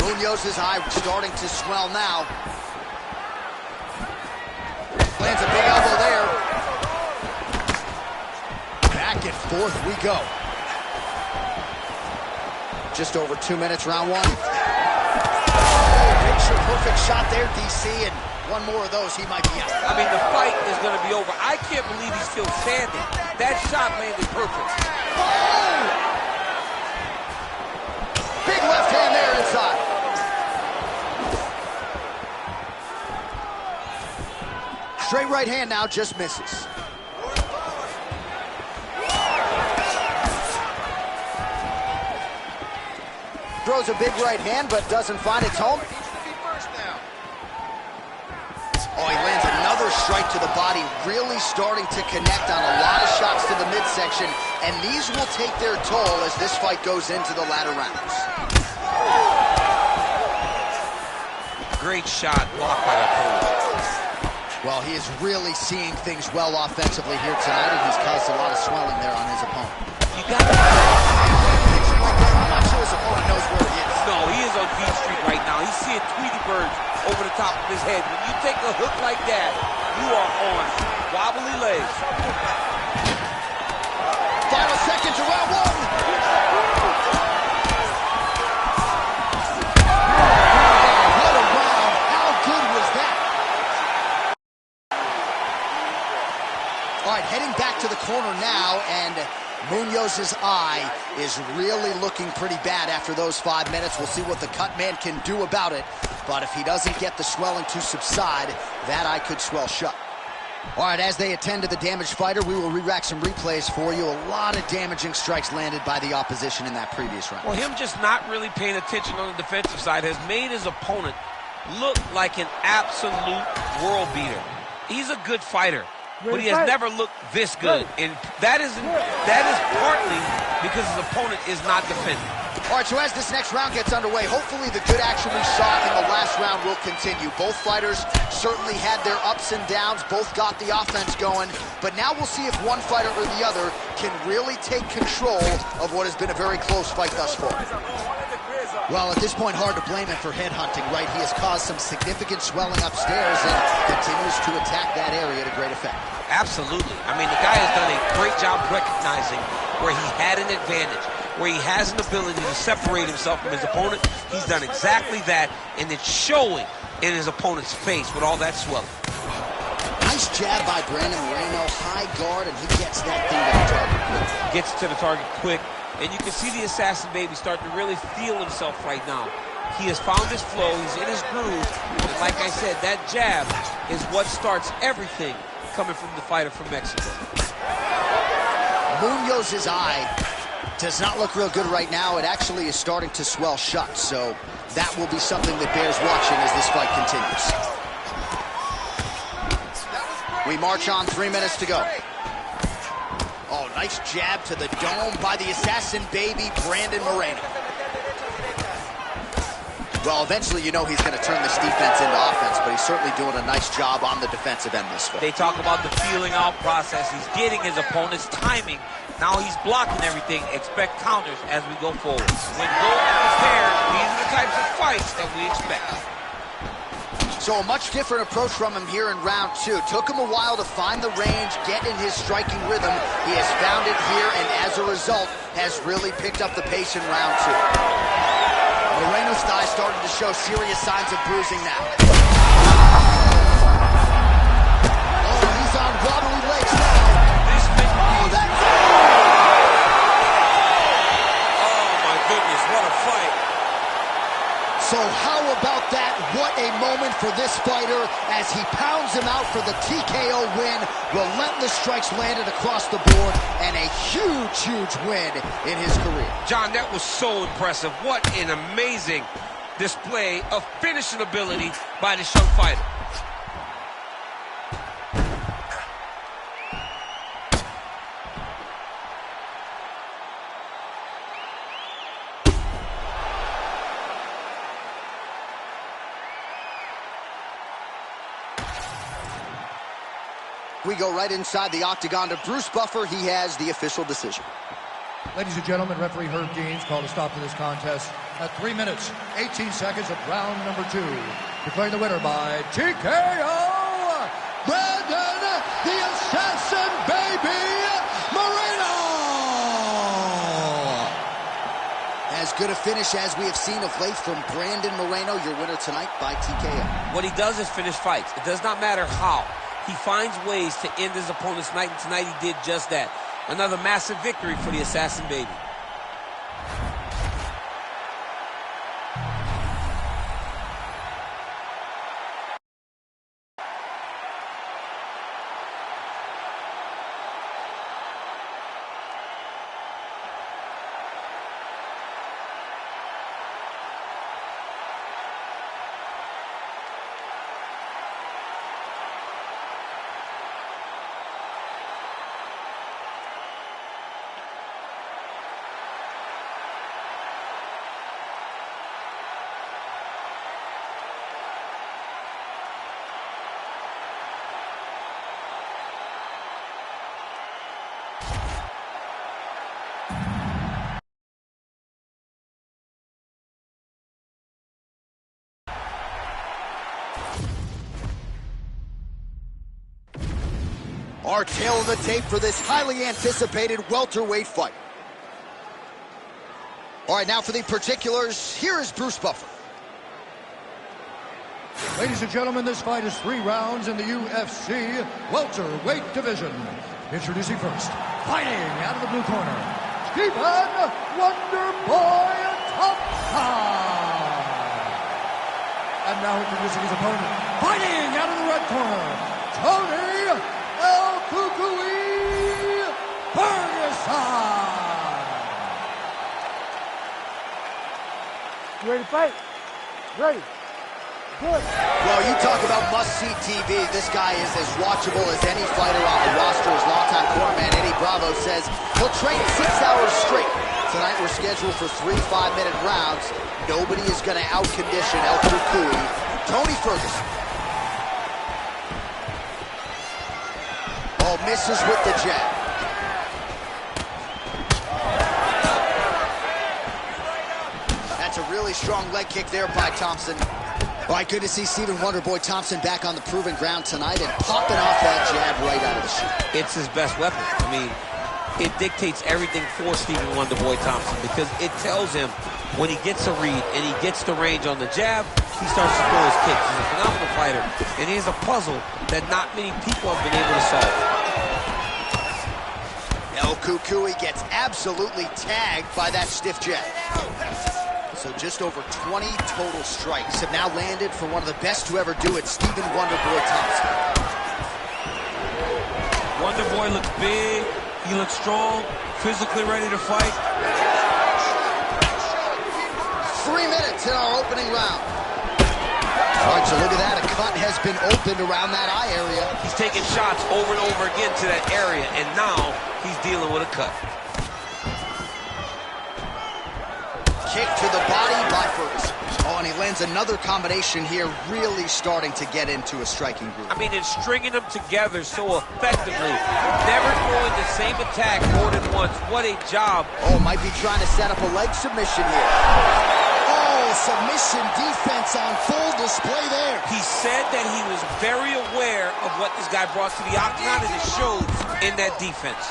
Munoz's eye starting to swell now. Lands a big elbow there. Back and forth we go. Just over 2 minutes, round 1. Oh, picture perfect shot there, DC, and one more of those, he might be out. I mean, the fight is going to be over. I can't believe he's still standing. That shot landed perfect. Oh! Straight right hand now, just misses. Throws a big right hand, but doesn't find its home. Oh, he lands another strike to the body, really starting to connect on a lot of shots to the midsection, and these will take their toll as this fight goes into the latter rounds. Great shot, blocked by the opponent. Well, he is really seeing things well offensively here tonight, and he's caused a lot of swelling there on his opponent. You got to... I'm not sure his opponent knows where he is. No, he is on Beat Street right now. He's seeing Tweety birds over the top of his head. When you take a hook like that, you are on wobbly legs. Final seconds of round one. What a round. How good was that? All right, heading back to the corner now, and Munoz's eye is really looking pretty bad after those 5 minutes. We'll see what the cut man can do about it. But if he doesn't get the swelling to subside, that eye could swell shut. All right, as they attend to the damaged fighter, we will re-rack some replays for you. A lot of damaging strikes landed by the opposition in that previous round. Well, him just not really paying attention on the defensive side has made his opponent look like an absolute world beater. He's a good fighter, but he has never looked this good. And that is partly because his opponent is not defending. All right, so as this next round gets underway, hopefully the good action we saw in the last round will continue. Both fighters certainly had their ups and downs, both got the offense going, but now we'll see if one fighter or the other can really take control of what has been a very close fight thus far. Well, at this point, hard to blame him for headhunting, right? He has caused some significant swelling upstairs and continues to attack that area to great effect. Absolutely. I mean, the guy has done a great job recognizing where he had an advantage, where he has an ability to separate himself from his opponent. He's done exactly that, and it's showing in his opponent's face with all that swelling. Nice jab by Brandon Moreno, high guard, and he gets that thing to the target quick. Gets to the target quick, and you can see the Assassin Baby starting to really feel himself right now. He has found his flow, he's in his groove, and like I said, that jab is what starts everything coming from the fighter from Mexico. Munoz's eye does not look real good right now. It actually is starting to swell shut, so that will be something that bears watching as this fight continues. We march on, 3 minutes to go. Oh, nice jab to the dome by the Assassin Baby, Brandon Moreno. Well, eventually you know he's going to turn this defense into offense, but he's certainly doing a nice job on the defensive end this fight. They talk about the feeling out process. He's getting his opponent's timing. Now he's blocking everything. Expect counters as we go forward. When gold prepared, these are the types of fights that we expect. So a much different approach from him here in round two. Took him a while to find the range, get in his striking rhythm. He has found it here, and as a result, has really picked up the pace in round two. Moreno's thigh starting to show serious signs of bruising now. Oh, he's on wobbly legs now. Oh, that's it! Oh, my goodness, what a fight. So how about that? What a moment for this fighter as he pounds him out for the TKO win. Relentless strikes landed across the board and a huge, huge win in his career. John, that was so impressive. What an amazing display of finishing ability by this young fighter. We go right inside the octagon to Bruce Buffer. He has the official decision. Ladies and gentlemen, referee Herb Deans called a stop to this contest at 3 minutes, 18 seconds of round number 2. Declaring the winner by TKO, Brandon the Assassin Baby Moreno! As good a finish as we have seen of late from Brandon Moreno, your winner tonight by TKO. What he does is finish fights. It does not matter how. He finds ways to end his opponent's night, and tonight he did just that. Another massive victory for the Assassin Baby. Our tail of the tape for this highly anticipated welterweight fight. All right, now for the particulars, here is Bruce Buffer. Ladies and gentlemen, this fight is 3 rounds in the UFC welterweight division. Introducing first, fighting out of the blue corner, Stephen Wonderboy Thompson. And now introducing his opponent, fighting out of the red corner, Tony El Kukui Ferguson. You ready to fight? Ready. Good. Well, you talk about must-see TV. This guy is as watchable as any fighter on the roster. His longtime cornerman, Eddie Bravo, says he'll train 6 hours straight. Tonight we're scheduled for 3 5-minute rounds. Nobody is going to outcondition El Kukui. Tony Ferguson. Oh, misses with the jab. That's a really strong leg kick there by Thompson. All right, good to see Stephen Wonderboy Thompson back on the proven ground tonight and popping off that jab right out of the chute. It's his best weapon. I mean, it dictates everything for Stephen Wonderboy Thompson because it tells him when he gets a read and he gets the range on the jab, he starts to throw his kicks. He's a phenomenal fighter, and he is a puzzle that not many people have been able to solve. El Kukui gets absolutely tagged by that stiff jab. So just over 20 total strikes have now landed for one of the best to ever do it, Stephen Wonderboy Thompson. Wonderboy looks big, he looks strong, physically ready to fight. 3 minutes in our opening round. All right, so look at that. A cut has been opened around that eye area. He's taking shots over and over again to that area, and now he's dealing with a cut. Kick to the body by Ferguson. Oh, and he lands another combination here, really starting to get into a striking groove. I mean, it's stringing them together so effectively. Never throwing the same attack more than once. What a job. Oh, might be trying to set up a leg submission here. Oh, submission defense on full display there. He said that he was very aware of what this guy brought to the octagon, and it shows in that defense.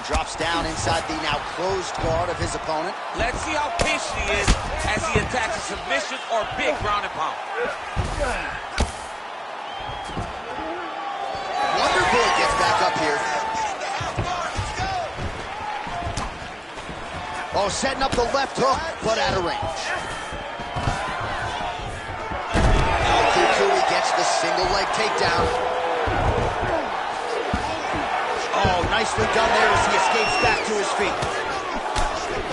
Drops down inside the now closed guard of his opponent. Let's see how patient he is as he attacks a submission or big ground and pound. Wonderboy gets back up here. Oh, setting up the left hook, but out of range. El Kukui gets the single leg takedown. Oh, nicely done there as he escapes back to his feet.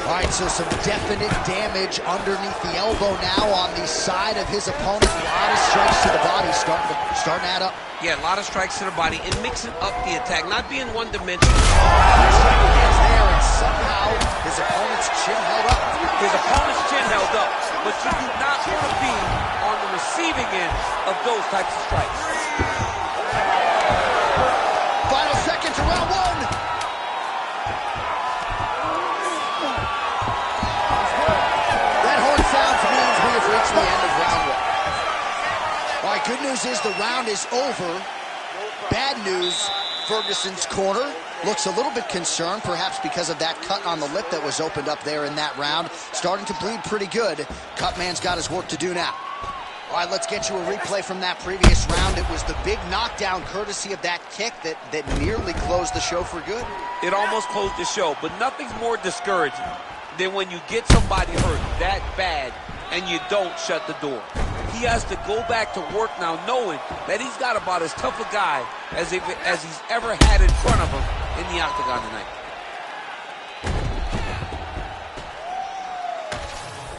All right, so some definite damage underneath the elbow now on the side of his opponent. A lot of strikes to the body starting to add up. Yeah, a lot of strikes to the body and mixing up the attack, not being one-dimensional. Nice strike against there, and somehow his opponent's chin held up. His opponent's chin held up, but you do not want to be on the receiving end of those types of strikes. Final seconds of round 1. That horn sounds means we have reached the end of round 1. All right, good news is the round is over. Bad news, Ferguson's corner looks a little bit concerned, perhaps because of that cut on the lip that was opened up there in that round. Starting to bleed pretty good. Cutman's got his work to do now. All right, let's get you a replay from that previous round. It was the big knockdown courtesy of that kick that nearly closed the show for good. It almost closed the show, but nothing's more discouraging than when you get somebody hurt that bad and you don't shut the door. He has to go back to work now knowing that he's got about as tough a guy as he's ever had in front of him in the octagon tonight.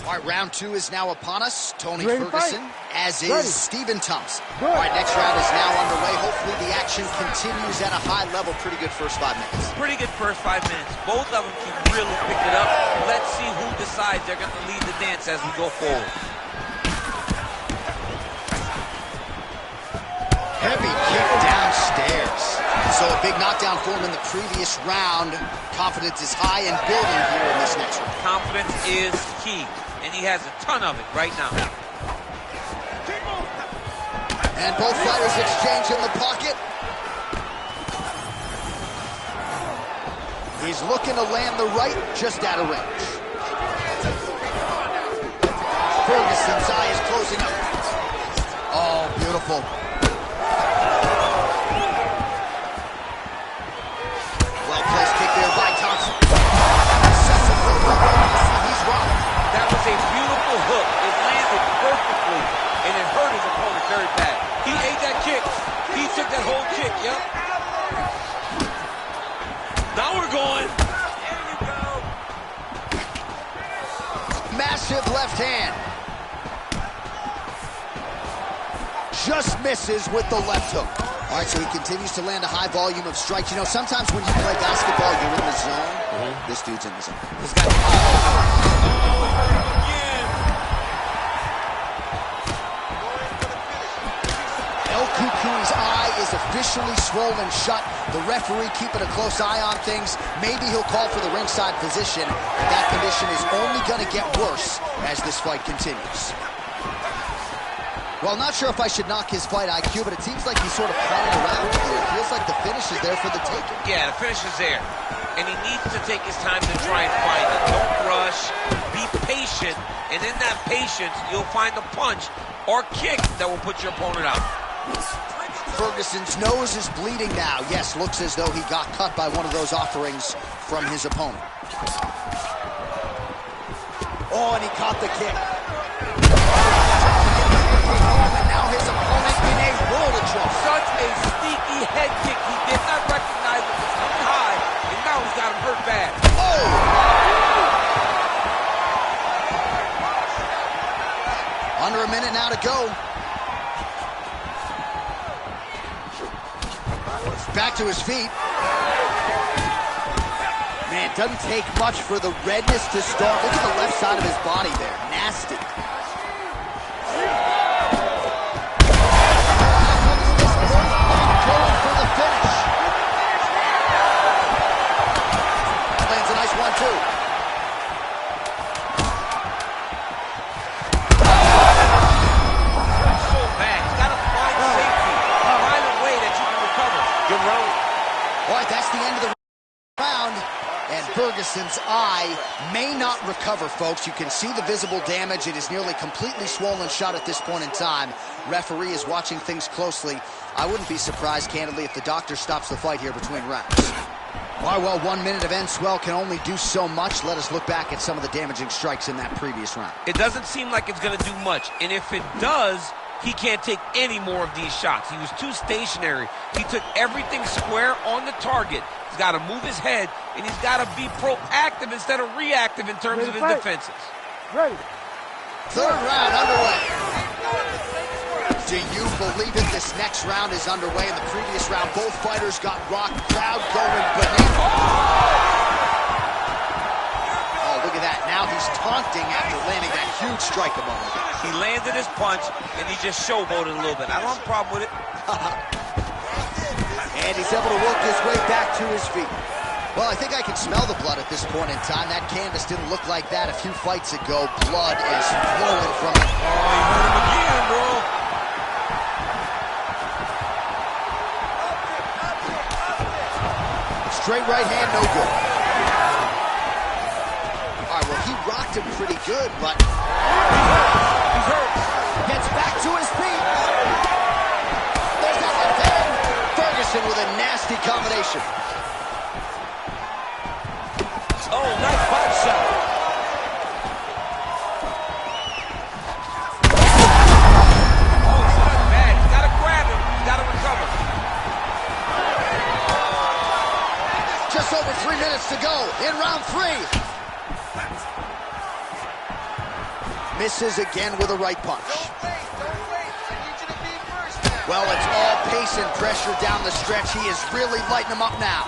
All right, round 2 is now upon us. Tony Ferguson, as is Stephen Thompson. Good. All right, next round is now underway. Hopefully the action continues at a high level. Pretty good first 5 minutes. Pretty good first 5 minutes. Both of them can really pick it up. Let's see who decides they're going to lead the dance as we go forward. Heavy kick downstairs. So a big knockdown for him in the previous round. Confidence is high and building here in this next round. Confidence is key, and he has a ton of it right now. And both fighters exchange in the pocket. He's looking to land the right, just out of range. Ferguson's eye is closing up. Oh, beautiful. Well-placed kick there by Thompson. He's rocked. That was a beautiful hook. It landed perfectly, and it hurt his opponent very bad. He ate that kick. He took that whole kick, yep. Now we're going. There you go. Massive left hand. Just misses with the left hook. All right, so he continues to land a high volume of strikes. You know, sometimes when you play basketball, you're in the zone. This dude's in the zone. This guy. El Cucuy's eye is officially swollen shut. The referee keeping a close eye on things. Maybe he'll call for the ringside physician. And that condition is only going to get worse as this fight continues. Well, not sure if I should knock his fight IQ, but it seems like he's sort of playing around here. It feels like the finish is there for the taking. Yeah, the finish is there. And he needs to take his time to try and find it. Don't rush. Be patient. And in that patience, you'll find a punch or kick that will put your opponent out. Ferguson's nose is bleeding now. Yes, looks as though he got cut by one of those offerings from his opponent. Oh, and he caught the kick. And now his opponent in a world of trouble. Such a sneaky head kick. He did not recognize it was coming high, and now he's got him hurt bad. Oh! Under a minute now to go. Back to his feet. Man, it doesn't take much for the redness to start. Look at the left side of his body there. Nasty. Going for the finish. Lands a nice 1-2. So bad. He's got to find safety. Find a way that you can recover. Good round. All right, that's the end of the round. And Ferguson's eye may not recover, folks. You can see the visible damage. It is nearly completely swollen shut at this point in time. Referee is watching things closely. I wouldn't be surprised, candidly, if the doctor stops the fight here between rounds. All right, well, 1 minute of end swell can only do so much. Let us look back at some of the damaging strikes in that previous round. It doesn't seem like it's going to do much. And if it does, he can't take any more of these shots. He was too stationary. He took everything square on the target. He's got to move his head, and he's got to be proactive instead of reactive in terms of his defenses. Ready. Third round underway. Do you believe it? This next round is underway. In the previous round, both fighters got rocked. Crowd going bananas. Oh, look at that. Now he's taunting after landing that huge strike a moment ago. He landed his punch, and he just showboated a little bit. I don't have a problem with it. And he's able to work his way back to his feet. Well, I think I can smell the blood at this point in time. That canvas didn't look like that a few fights ago. Blood is flowing from it. Oh, he hurt him again, bro. Straight right hand, no good. All right, well, he rocked him pretty good, but He's hurt. gets back to his feet. There's that left hand. Ferguson with a nasty combination. Oh, nice body shot. Oh, he's not bad. He's got to grab him. He's got to recover. Just over 3 minutes to go in round 3. Misses again with a right punch. Don't wait. I need you to be first now. Well, it's all pace and pressure down the stretch. He is really lighting him up now.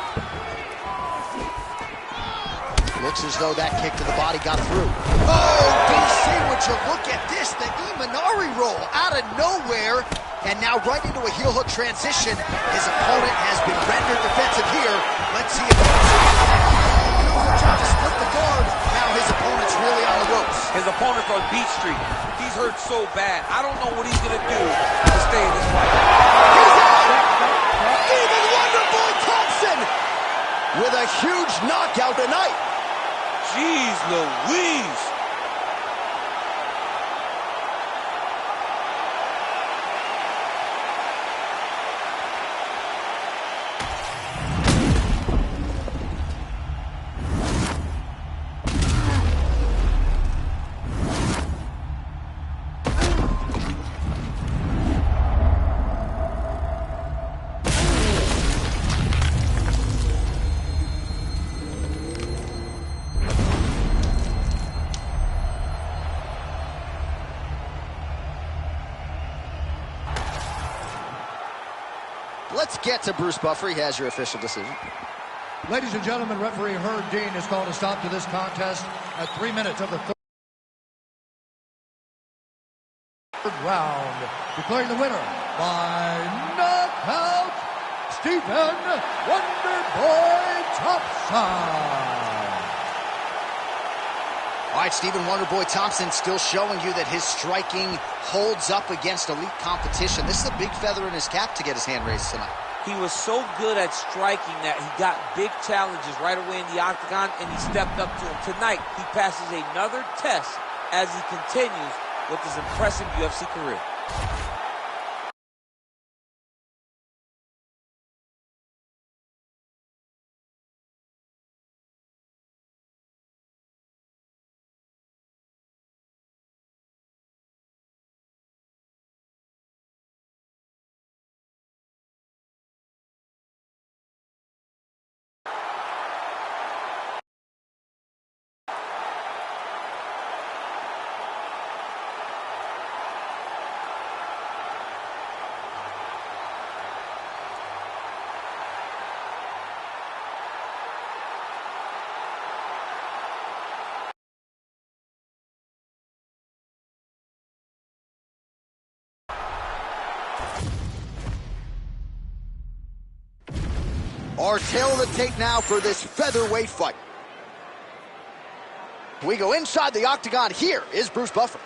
Looks as though that kick to the body got through. Oh, DC, would you look at this? The Imanari roll out of nowhere. And now right into a heel hook transition. His opponent has been rendered defensive here. Let's see if he can trying to split the guard. Now his opponent's really on the ropes. His opponent's on Beach Street. He's hurt so bad. I don't know what he's going to do to stay in this fight. Even Wonderboy Thompson with a huge knockout tonight. Jeez Louise. Let's get to Bruce Buffer. He has your official decision. Ladies and gentlemen, referee Herb Dean has called a stop to this contest at 3 minutes of the third round, declaring the winner by knockout, Stephen Wonderboy Thompson. All right, Stephen Wonderboy Thompson still showing you that his striking holds up against elite competition. This is a big feather in his cap to get his hand raised tonight. He was so good at striking that he got big challenges right away in the octagon, and he stepped up to him. Tonight, he passes another test as he continues with his impressive UFC career. Our tail of the tape now for this featherweight fight. We go inside the octagon. Here is Bruce Buffer.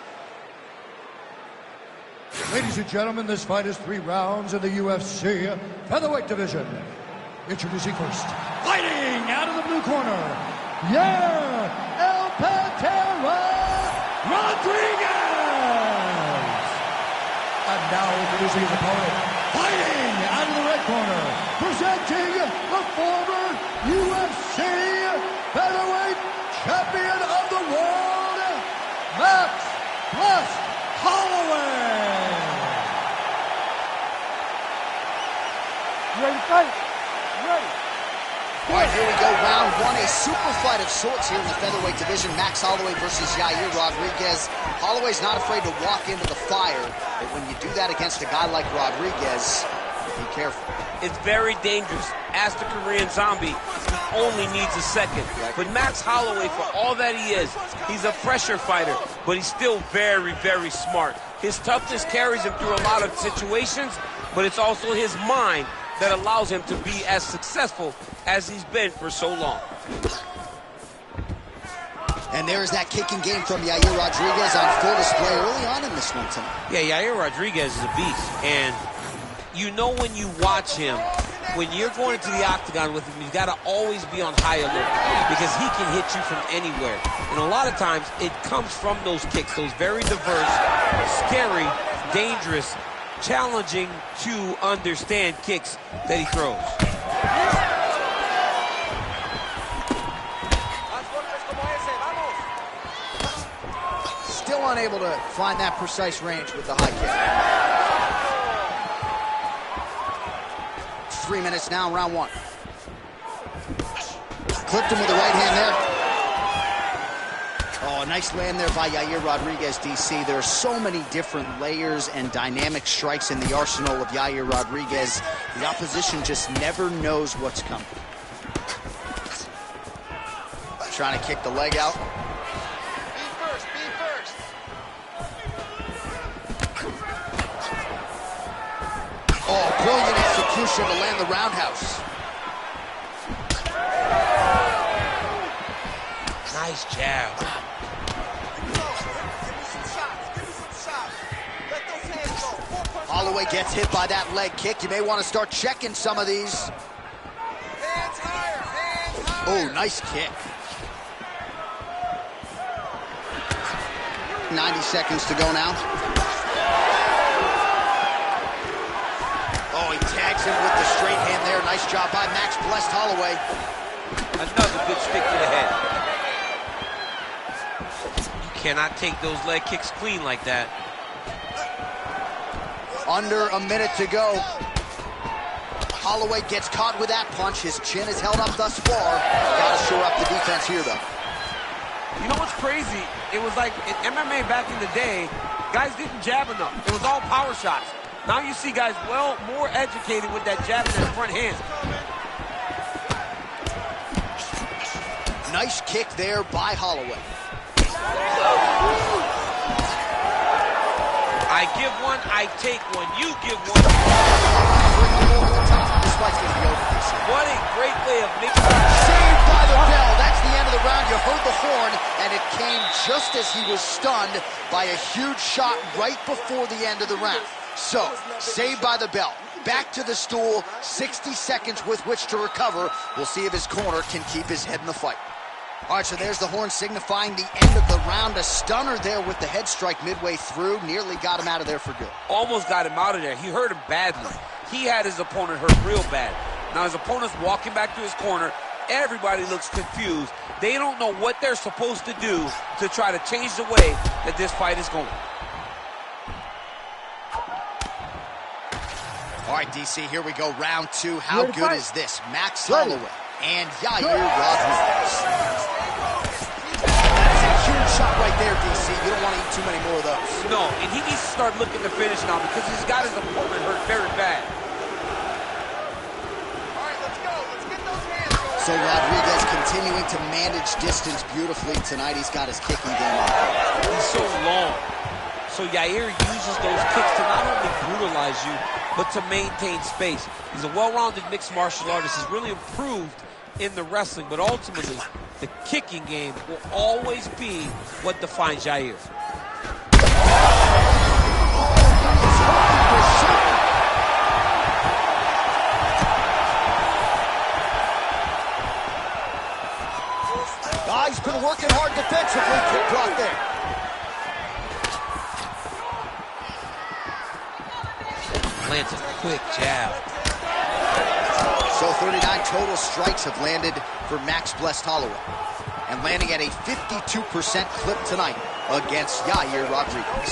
Ladies and gentlemen, this fight is 3 rounds in the UFC featherweight division. Introducing first, fighting out of the blue corner, El Pantera Rodriguez. And now introducing his opponent, fighting out of the red corner, presenting the former UFC featherweight champion of the world, Plessis. You ready to fight? You ready? All right, here we go, round 1, a super fight of sorts here in the featherweight division. Max Holloway versus Yair Rodriguez. Holloway's not afraid to walk into the fire, but when you do that against a guy like Rodriguez, be careful. It's very dangerous. Ask the Korean Zombie, he only needs a second. But Max Holloway, for all that he is, he's a pressure fighter, but he's still very, very smart. His toughness carries him through a lot of situations, but it's also his mind that allows him to be as successful as he's been for so long. And there's that kicking game from Yair Rodriguez on full display early on in this one tonight. Yeah, Yair Rodriguez is a beast, and you know when you watch him, when you're going into the octagon with him, you got to always be on high alert because he can hit you from anywhere. And a lot of times, it comes from those kicks, those very diverse, scary, dangerous, challenging to understand kicks that he throws. Still unable to find that precise range with the high kick. 3 minutes now, round 1. Clipped him with the right hand there. Oh, nice land there by Yair Rodriguez, DC. There are so many different layers and dynamic strikes in the arsenal of Yair Rodriguez. The opposition just never knows what's coming. Trying to kick the leg out. Be first, be first. Oh, brilliant execution to land the roundhouse. Nice jab. Holloway gets hit by that leg kick. You may want to start checking some of these. Hands higher, hands higher. Oh, nice kick. 90 seconds to go now. Oh, he tags him with the straight hand there. Nice job by Max Blessed Holloway. Another good stick to the head. You cannot take those leg kicks clean like that. Under a minute to go. Holloway gets caught with that punch. His chin is held up thus far. Gotta shore up the defense here, though. You know what's crazy? It was like in MMA back in the day, guys didn't jab enough. It was all power shots. Now you see guys more educated with that jab in that front hand. Nice kick there by Holloway. I give one, I take one. You give one. Over the top. This fight's gonna be over. What a great way of making Saved by the bell. That's the end of the round. You heard the horn, and it came just as he was stunned by a huge shot right before the end of the round. So, saved by the bell. Back to the stool. 60 seconds with which to recover. We'll see if his corner can keep his head in the fight. All right, so there's the horn signifying the end of the round. A stunner there with the head strike midway through. Nearly got him out of there for good. Almost got him out of there. He hurt him badly. He had his opponent hurt real bad. Now his opponent's walking back to his corner. Everybody looks confused. They don't know what they're supposed to do to try to change the way that this fight is going. All right, DC, here we go. Round two. How good is this? Max Holloway and Yair Rodriguez. That's a huge shot right there, DC. You don't want to eat too many more of those. No, and he needs to start looking to finish now because he's got his opponent hurt very bad. All right, let's go. Let's get those hands going. So Rodriguez continuing to manage distance beautifully tonight. He's got his kicking game on. He's so long. So Yair uses those kicks to not only brutalize you, but to maintain space. He's a well-rounded mixed martial artist. He's really improved in the wrestling, but ultimately, the kicking game will always be what defines Yair. He's been working hard defensively. Kick block there. Lands a quick jab. So 39 total strikes have landed for Max Blessed Holloway. And landing at a 52% clip tonight against Yair Rodriguez.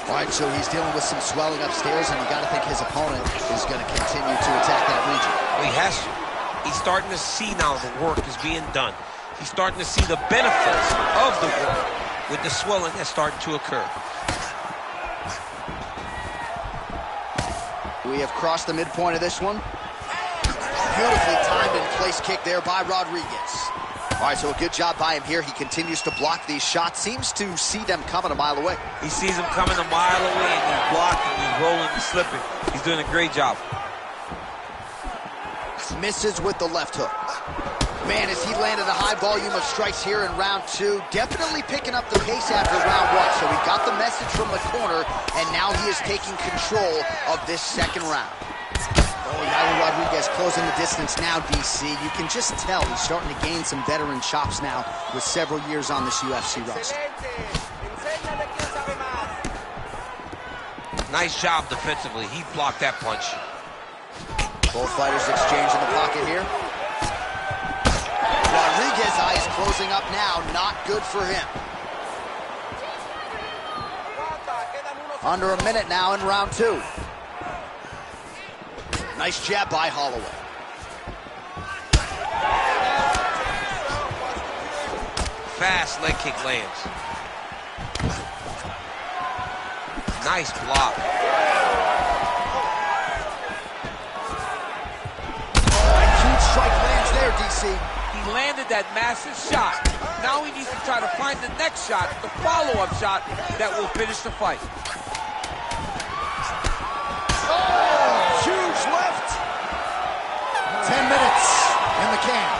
All right, so he's dealing with some swelling upstairs, and you got to think his opponent is going to continue to attack that region. Well, he has to. He's starting to see now the work is being done. He's starting to see the benefits of the work with the swelling that's starting to occur. We have crossed the midpoint of this one. Beautifully timed and place kick there by Rodriguez. All right, so a good job by him here. He continues to block these shots. Seems to see them coming a mile away. He sees them coming a mile away, and he's blocking, he's rolling, he's slipping. He's doing a great job. Misses with the left hook. Man, as he landed a high volume of strikes here in round two, definitely picking up the pace after round one. So he got the message from the corner, and now he is taking control of this second round. Oh, Yair Rodriguez closing the distance now, DC. You can just tell he's starting to gain some veteran chops now with several years on this UFC roster. Nice job defensively. He blocked that punch. Both fighters exchange in the pocket here. Rodriguez eyes closing up now. Not good for him. Under a minute now in round two. Nice jab by Holloway. Fast leg kick lands. Nice block. Huge strike lands there, DC. He landed that massive shot. Now he needs to try to find the next shot, the follow-up shot that will finish the fight. Oh, huge left. 10 minutes in the can.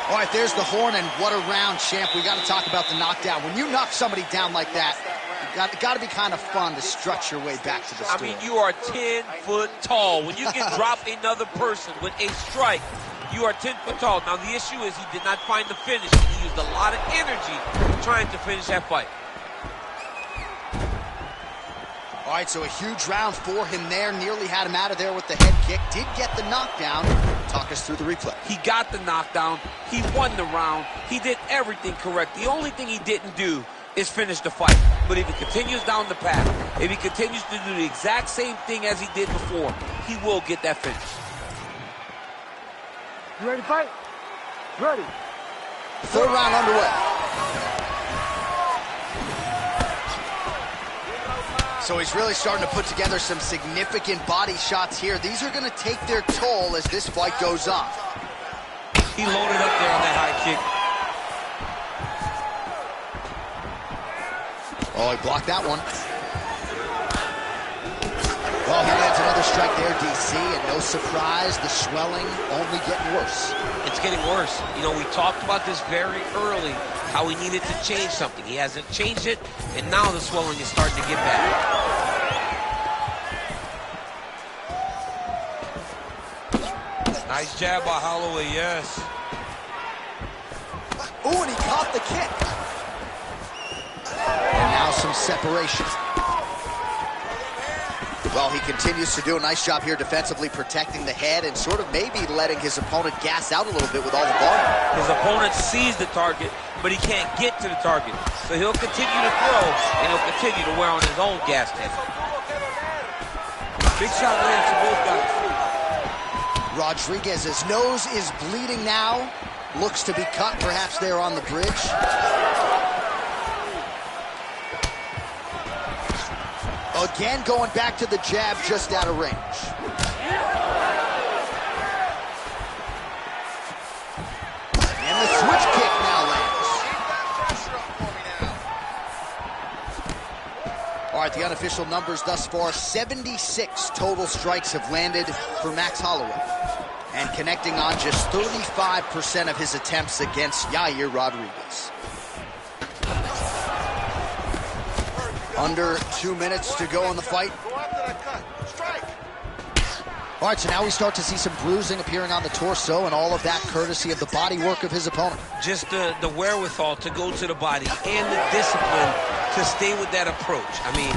All right, there's the horn, and what a round, champ. We got to talk about the knockdown. When you knock somebody down like that, it got to be kind of fun to strut your way back to the store. I mean, you are 10 foot tall. When you can drop another person with a strike, you are 10 foot tall. Now, the issue is he did not find the finish. He used a lot of energy trying to finish that fight. All right, so a huge round for him there. Nearly had him out of there with the head kick. Did get the knockdown. Talk us through the replay. He got the knockdown. He won the round. He did everything correct. The only thing he didn't do is finish the fight. But if he continues down the path, if he continues to do the exact same thing as he did before, he will get that finish. You ready to fight? Ready. Third round underway. So he's really starting to put together some significant body shots here. These are going to take their toll as this fight goes on. He loaded up there on that high kick. Oh, he blocked that one. Well, he lands another strike there, DC, and no surprise, the swelling only getting worse. It's getting worse. You know, we talked about this very early, how he needed to change something. He hasn't changed it, and now the swelling is starting to get bad. Nice jab by Holloway, yes. Ooh, and he caught the kick. And now some separation. Well, he continues to do a nice job here defensively protecting the head and sort of maybe letting his opponent gas out a little bit with all the volume. His opponent sees the target, but he can't get to the target. So he'll continue to throw, and he'll continue to wear on his own gas tank. Big shot lands to both guys. Rodriguez's nose is bleeding now. Looks to be cut, perhaps there on the bridge. Again, going back to the jab, just out of range. And the switch kick now lands. All right, the unofficial numbers thus far, 76 total strikes have landed for Max Holloway. And connecting on just 35% of his attempts against Yair Rodriguez. Under 2 minutes to go in the fight. All right, so now we start to see some bruising appearing on the torso, and all of that courtesy of the body work of his opponent. Just the wherewithal to go to the body and the discipline to stay with that approach. I mean,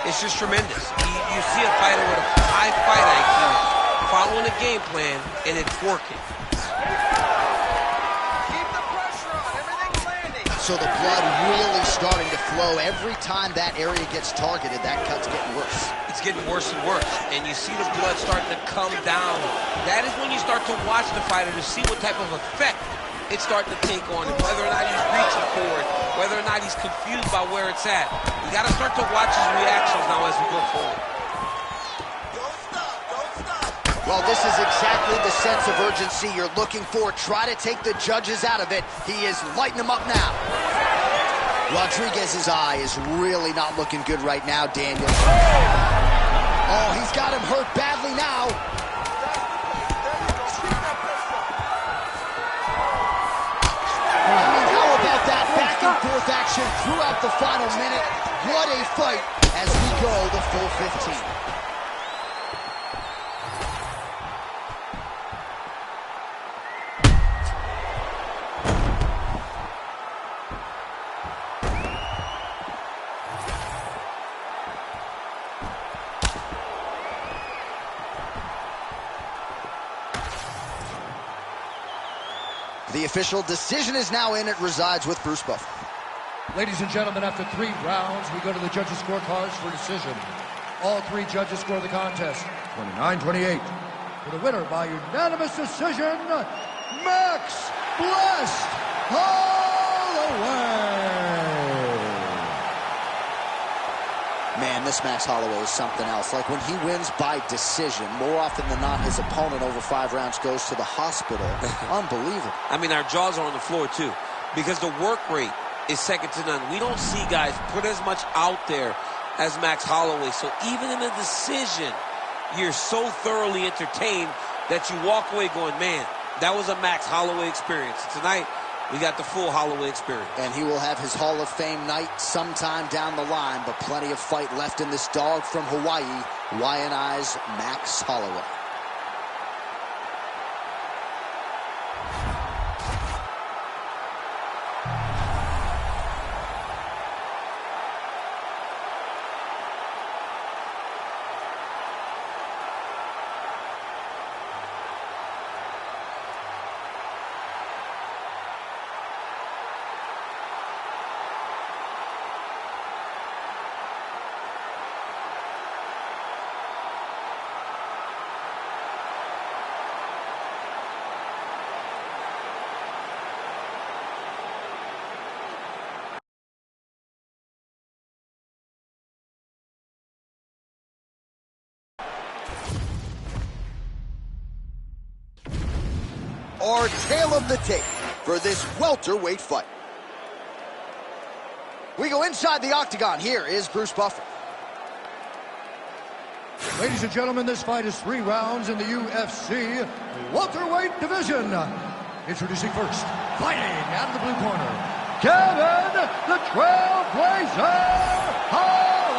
it's just tremendous. You see a fighter with a high fight IQ following a game plan, and it's working. So the blood really starting to flow. Every time that area gets targeted, that cut's getting worse. It's getting worse and worse, and you see the blood starting to come down. That is when you start to watch the fighter to see what type of effect it's starting to take on him, whether or not he's reaching for it, whether or not he's confused by where it's at. You got to start to watch his reactions now as we go forward. Well, this is exactly the sense of urgency you're looking for. Try to take the judges out of it. He is lighting them up now. Rodriguez's eye is really not looking good right now, Daniel. Oh, he's got him hurt badly now. I mean, how about that back and forth action throughout the final minute? What a fight as we go the full 15. The official decision is now in. It resides with Bruce Buffer. Ladies and gentlemen, after 3 rounds, we go to the judges' scorecards for decision. All 3 judges score the contest 29-28. For the winner by unanimous decision, Max Blessed Holloway. Man, this Max Holloway is something else. Like when he wins by decision, more often than not, his opponent over 5 rounds goes to the hospital. Unbelievable. I mean, our jaws are on the floor, too, because the work rate is second to none. We don't see guys put as much out there as Max Holloway. So even in a decision, you're so thoroughly entertained that you walk away going, man, That was a Max Holloway experience. Tonight, we got the full Holloway experience. And he will have his Hall of Fame night sometime down the line, but plenty of fight left in this dog from Hawaii, YNI's Max Holloway. Our tale of the tape for this welterweight fight. We go inside the octagon. Here is Bruce Buffer. Ladies and gentlemen, this fight is 3 rounds in the UFC welterweight division. Introducing first, fighting out of the blue corner, Kevin the Trailblazer Holland.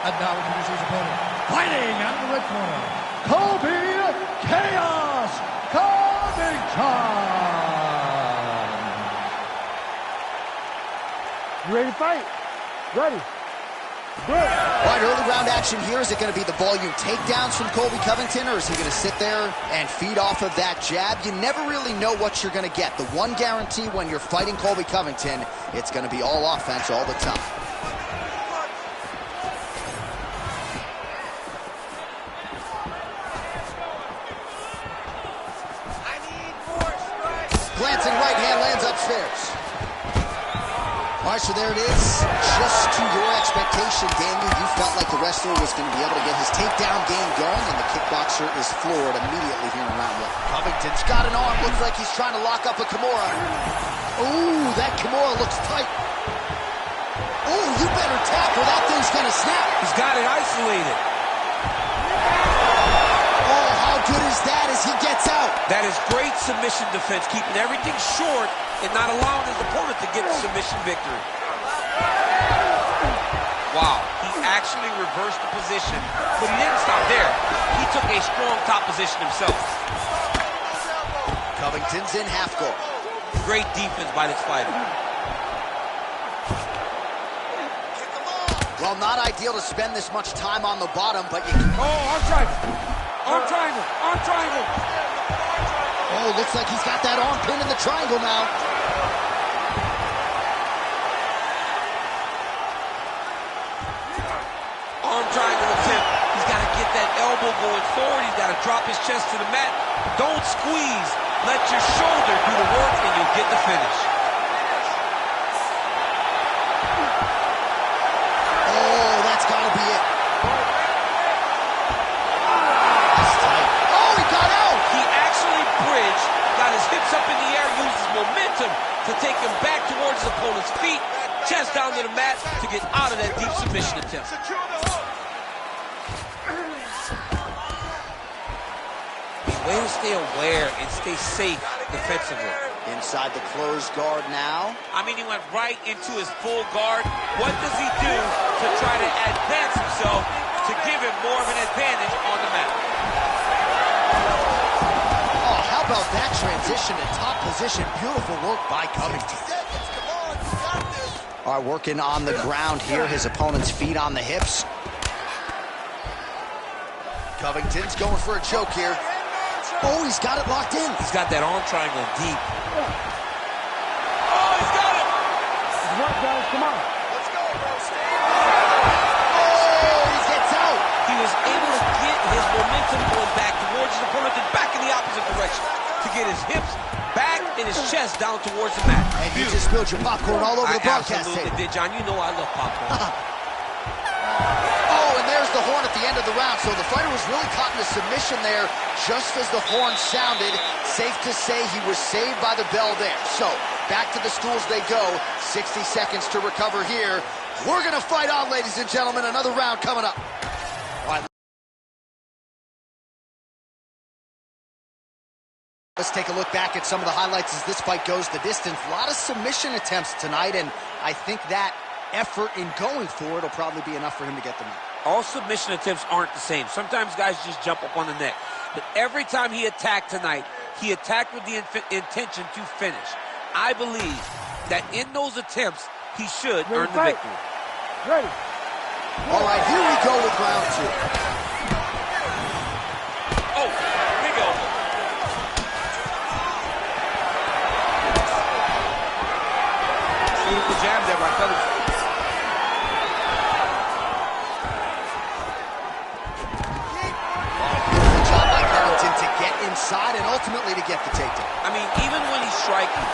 And now introducing his opponent, fighting out of the red corner, Colby Chaos Covington. You ready to fight? Ready. Good. All right, early round action here. Is it going to be the volume takedowns from Colby Covington, or is he going to sit there and feed off of that jab? You never really know what you're going to get. The one guarantee when you're fighting Colby Covington, it's going to be all offense all the time. Glancing right hand lands upstairs. All right, so there it is. Just to your expectation, Daniel, you felt like the wrestler was going to be able to get his takedown game going, and the kickboxer is floored immediately here in round 1. Covington's got an arm. Looks like he's trying to lock up a Kimura. Ooh, that Kimura looks tight. Ooh, you better tap or that thing's going to snap. He's got it isolated. Oh, how good is that as he gets out? That is great submission defense, keeping everything short and not allowing his opponent to get the submission victory. Wow, he actually reversed the position, but he didn't stop there. He took a strong top position himself. Covington's in half guard. Great defense by this fighter. Well, not ideal to spend this much time on the bottom, but you can... Oh, arm triangle. Arm triangle. Arm triangle. Oh, looks like he's got that arm pin in the triangle now. Arm triangle attempt. He's got to get that elbow going forward. He's got to drop his chest to the mat. Don't squeeze. Let your shoulder do the work, and you'll get the finish. Oh, that's got to be it. That's tight. Oh, he got out. He actually bridged, got his hips up in the air, uses momentum to take him back towards his opponent's feet, chest down to the mat to get out of that deep submission attempt. Way to stay aware and stay safe defensively. Inside the closed guard now. I mean, he went right into his full guard. What does he do to try to advance himself to give him more of an advantage on the mat? Oh, how about that transition to top position? Beautiful work by Covington. All right, working on the ground here. His opponent's feet on the hips. Covington's going for a choke here. Oh, he's got it locked in. He's got that arm triangle deep. Oh, he's got it! What, guys? Come on. Let's go, bro. Oh, he gets out. He was able to get his momentum going back towards his opponent and back in the opposite direction to get his hips back and his chest down towards the mat. And you just spilled your popcorn all over the broadcast absolutely tape. did, John. You know I love popcorn. Oh, and there's the horn at the end of the round. So the fighter was really caught in a submission there just as the horn sounded. Safe to say he was saved by the bell there. So back to the stools they go. 60 seconds to recover here. We're going to fight on, ladies and gentlemen. Another round coming up. Let's take a look back at some of the highlights as this fight goes the distance. A lot of submission attempts tonight, and I think that effort in going for it will probably be enough for him to get the win. All submission attempts aren't the same. Sometimes guys just jump up on the neck. But every time he attacked tonight, he attacked with the intention to finish. I believe that in those attempts, he should earn the victory. Ready. All right, here we go with round 2. Oh, big elbow. Beautiful jab there by Plessis. Good job by Covington to get inside and ultimately to get the takedown. I mean, even when he's striking,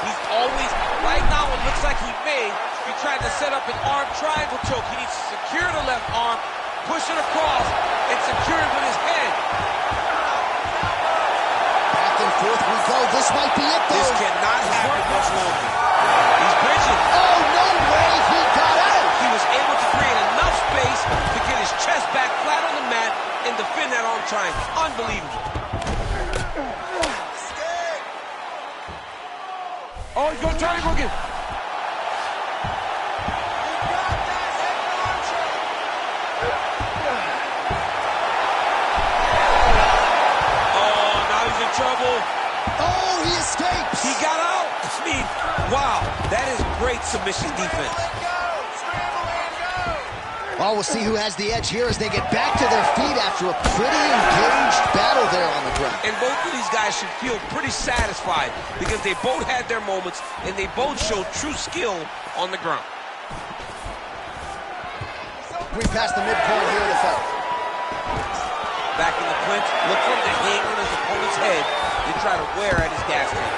he's always, right now it looks like he may be trying to set up an arm triangle choke. He needs to secure the left arm, push it across, and secure it with his head. Back and forth we go. This might be it, though. This cannot happen much longer. He's bridging. Oh, no way. He got out. He was able to create enough space to get his chest back flat on the mat and defend that arm triangle. Unbelievable. Oh, he's going triangle again. Oh, now he's in trouble. Oh, he escapes. He got out. I mean, wow, that is great submission defense. Well, we'll see who has the edge here as they get back to their feet after a pretty engaged battle there on the ground. And both of these guys should feel pretty satisfied because they both had their moments and they both showed true skill on the ground. We passed the midpoint here of the fight. Back in the clinch, look for him to hang on his opponent's head and try to wear at his gas tank.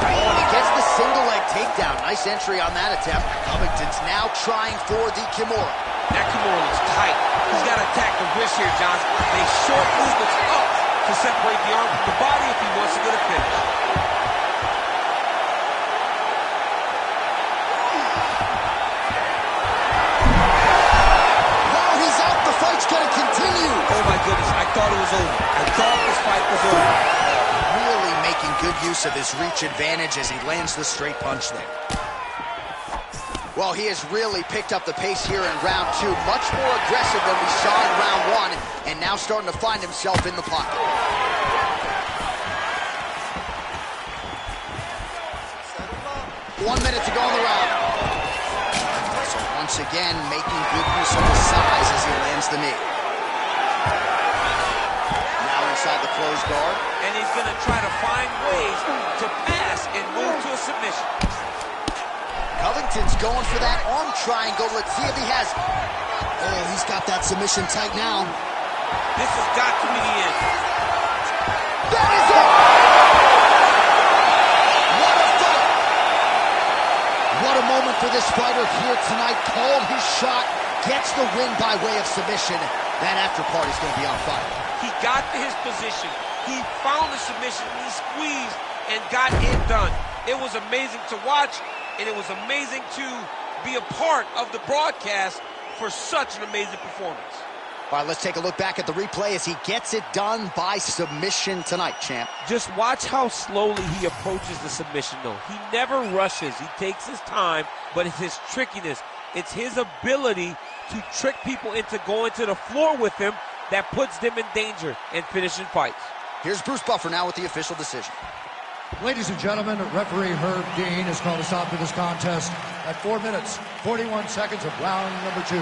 Oh, and he gets the single leg takedown. Nice entry on that attempt. Covington's now trying for the Kimura. That Kimura looks tight. He's got to attack the wrist here, John. They short movements up to separate the arm from the body if he wants to get a finish. Oh, he's out. The fight's going to continue. Oh, my goodness. I thought it was over. I thought this fight was over. Really making good use of his reach advantage as he lands the straight punch there. Well, he has really picked up the pace here in round 2. Much more aggressive than we saw in round 1, and now starting to find himself in the pocket. 1 minute to go in the round. So once again, making good use of his size as he lands the knee. Now inside the closed guard. And he's going to try to find ways to pass and move to a submission. Covington's going for that arm triangle. Let's see if he has. Oh, he's got that submission tight now. This has got to be the end. That is it! What a fight! What a moment for this fighter here tonight. Called his shot, gets the win by way of submission. That after party's going to be on fire. He got to his position. He found the submission. He squeezed and got it done. It was amazing to watch. And it was amazing to be a part of the broadcast for such an amazing performance. All right, let's take a look back at the replay as he gets it done by submission tonight, champ. Just watch how slowly he approaches the submission, though. He never rushes. He takes his time, but it's his trickiness. It's his ability to trick people into going to the floor with him that puts them in danger and finishing fights. Here's Bruce Buffer now with the official decision. Ladies and gentlemen, referee Herb Dean has called a stop to this contest at 4 minutes, 41 seconds of round number 2.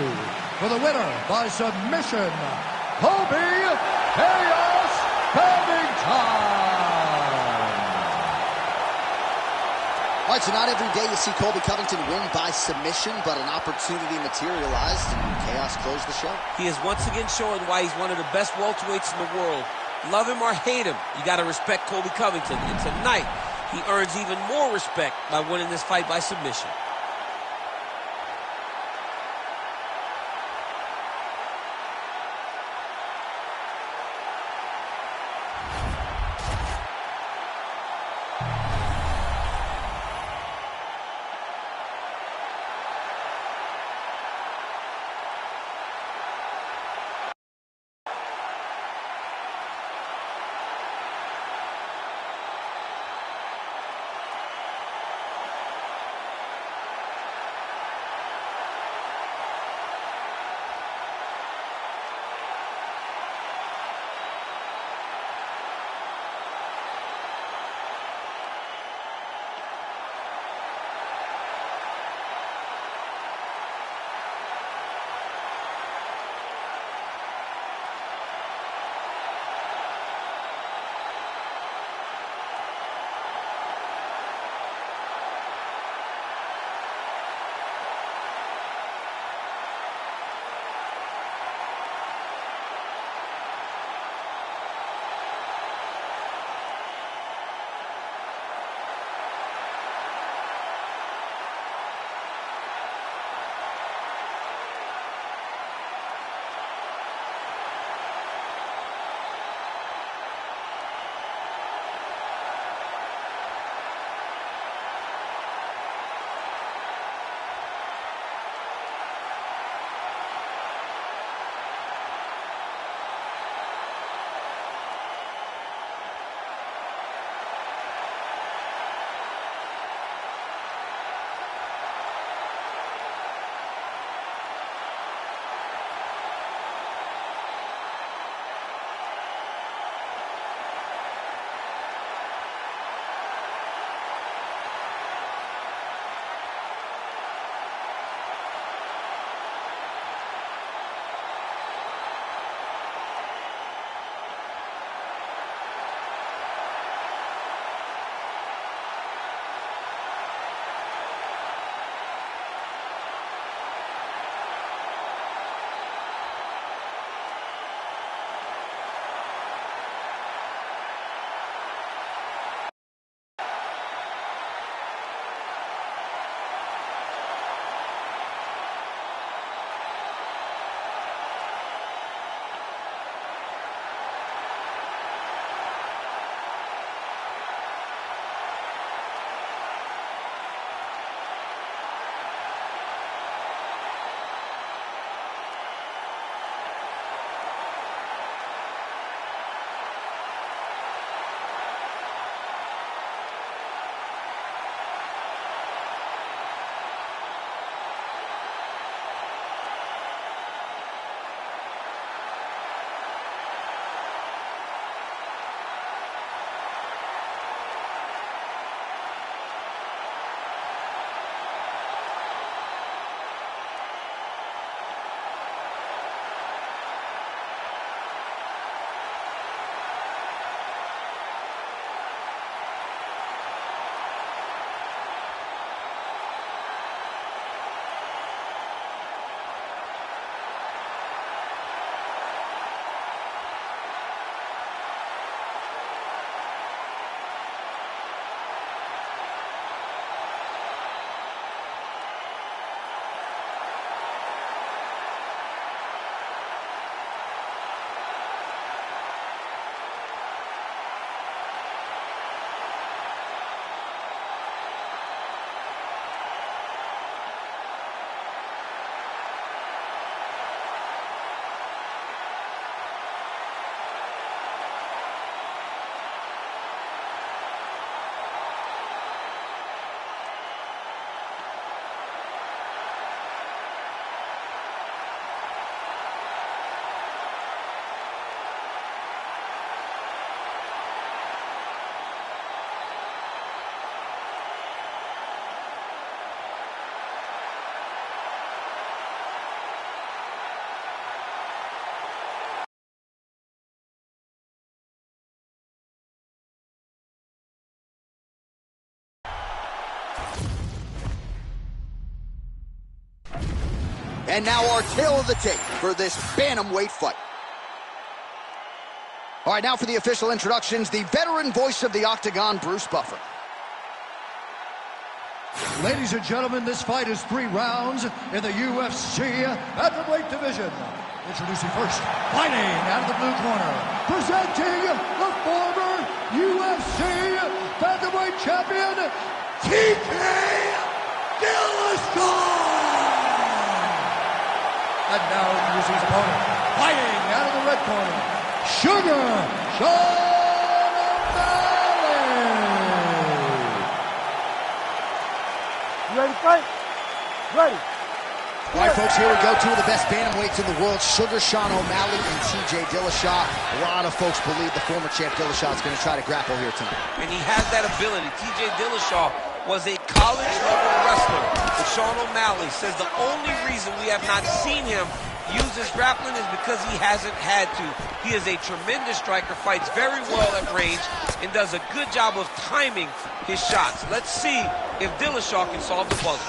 For the winner by submission, Colby Chaos Covington. All right, so not every day you see Colby Covington win by submission, but an opportunity materialized, and Chaos closed the show. He is once again showing why he's one of the best welterweights in the world. Love him or hate him, you got to respect Colby Covington. And tonight, he earns even more respect by winning this fight by submission. And now our tale of the tape for this bantamweight fight. All right, now for the official introductions, the veteran voice of the Octagon, Bruce Buffer. Ladies and gentlemen, this fight is 3 rounds in the UFC Bantamweight division. Introducing first, fighting out of the blue corner, presenting the former UFC Bantamweight champion, TJ Dillashaw! And now introducing his opponent, fighting out of the red corner, Sugar Sean O'Malley! You ready to fight? Ready. All right, folks, here we go. 2 of the best bantamweights in the world, Sugar Sean O'Malley and TJ Dillashaw. A lot of folks believe the former champ Dillashaw is going to try to grapple here tonight. And he has that ability. TJ Dillashaw was a college-level wrestler. But Sean O'Malley says the only reason we have not seen him use his grappling is because he hasn't had to. He is a tremendous striker, fights very well at range, and does a good job of timing his shots. Let's see if Dillashaw can solve the puzzle.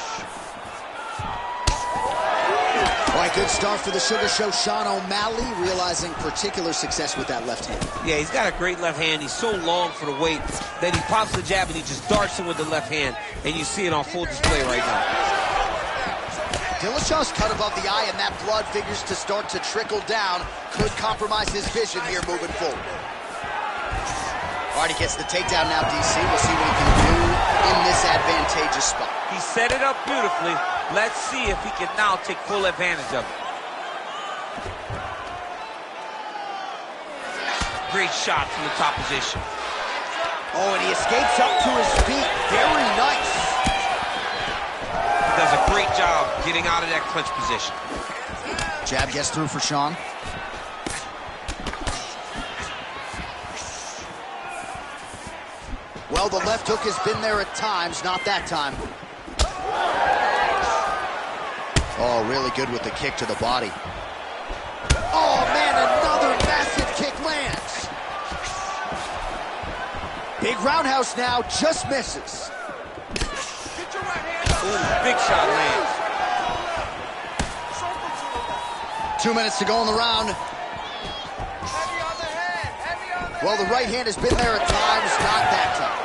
All right, good start for the Sugar Show. Sean O'Malley realizing particular success with that left hand. Yeah, he's got a great left hand. He's so long for the weight that he pops the jab and he just darts in with the left hand, and you see it on full display right now. Dillashaw's cut above the eye, and that blood figures to start to trickle down. Could compromise his vision here moving forward. All right, he gets the takedown now, DC. We'll see what he can do in this advantageous spot. He set it up beautifully. Let's see if he can now take full advantage of it. Great shot from the top position. Oh, and he escapes up to his feet. Very nice. He does a great job getting out of that clinch position. Jab gets through for Sean. Well, the left hook has been there at times, not that time. Oh, really good with the kick to the body. Oh, man, another massive kick lands. Big roundhouse now, just misses. Ooh, big shot lands. 2 minutes to go in the round. Well, the right hand has been there at times, not that time.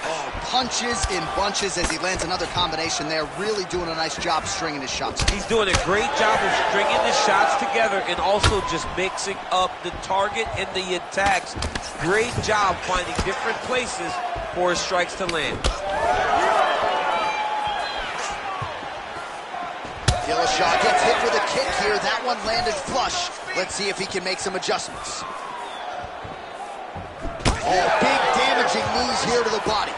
Oh, punches in bunches as he lands another combination there. Really doing a nice job stringing his shots. He's doing a great job of stringing the shots together and also just mixing up the target and the attacks. Great job finding different places for his strikes to land. Dillashaw gets hit with a kick here. That one landed flush. Let's see if he can make some adjustments. Oh, big damaging knees here to the body.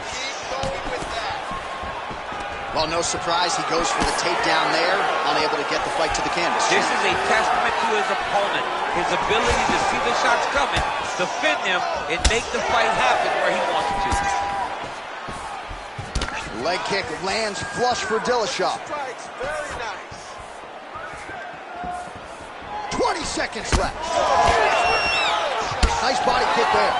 Well, no surprise, he goes for the takedown there, unable to get the fight to the canvas. This is a testament to his opponent. His ability to see the shots coming, defend them, and make the fight happen where he wants it to. Leg kick lands flush for Dillashaw. Strikes, very nice. 20 seconds left. Nice body kick there.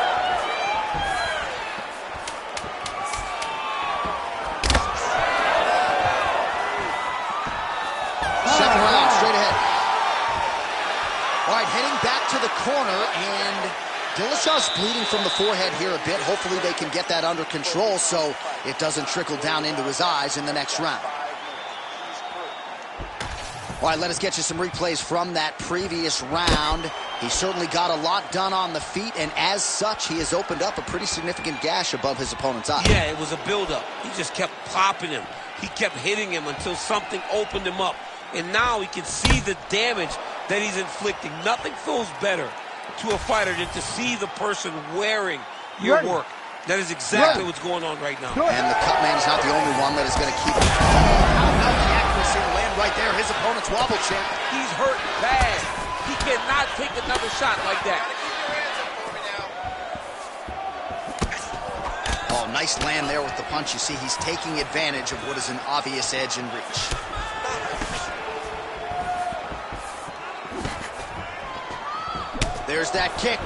Second round, straight ahead. All right, heading back to the corner, and Dillashaw's bleeding from the forehead here a bit. Hopefully they can get that under control so it doesn't trickle down into his eyes in the next round. All right, let us get you some replays from that previous round. He certainly got a lot done on the feet, and as such, he has opened up a pretty significant gash above his opponent's eye. Yeah, it was a buildup. He just kept popping him. He kept hitting him until something opened him up. And now he can see the damage that he's inflicting. Nothing feels better to a fighter than to see the person wearing your work. That is exactly what's going on right now. And the cut man is not the only one that is going to keep it. How about the accuracy to land right there? His opponent's wobble champ. He's hurt bad. He cannot take another shot like that. Oh, nice land there with the punch. You see, he's taking advantage of what is an obvious edge and reach. There's that kick.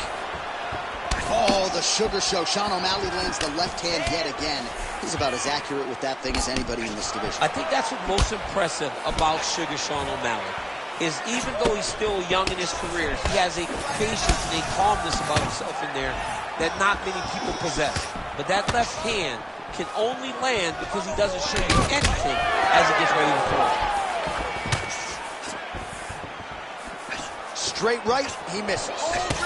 Oh, the Sugar Show. Sean O'Malley lands the left hand yet again. He's about as accurate with that thing as anybody in this division. I think that's what's most impressive about Sugar Sean O'Malley, is even though he's still young in his career, he has a patience and a calmness about himself in there that not many people possess. But that left hand can only land because he doesn't show you anything as he gets ready to throw. Straight right, he misses.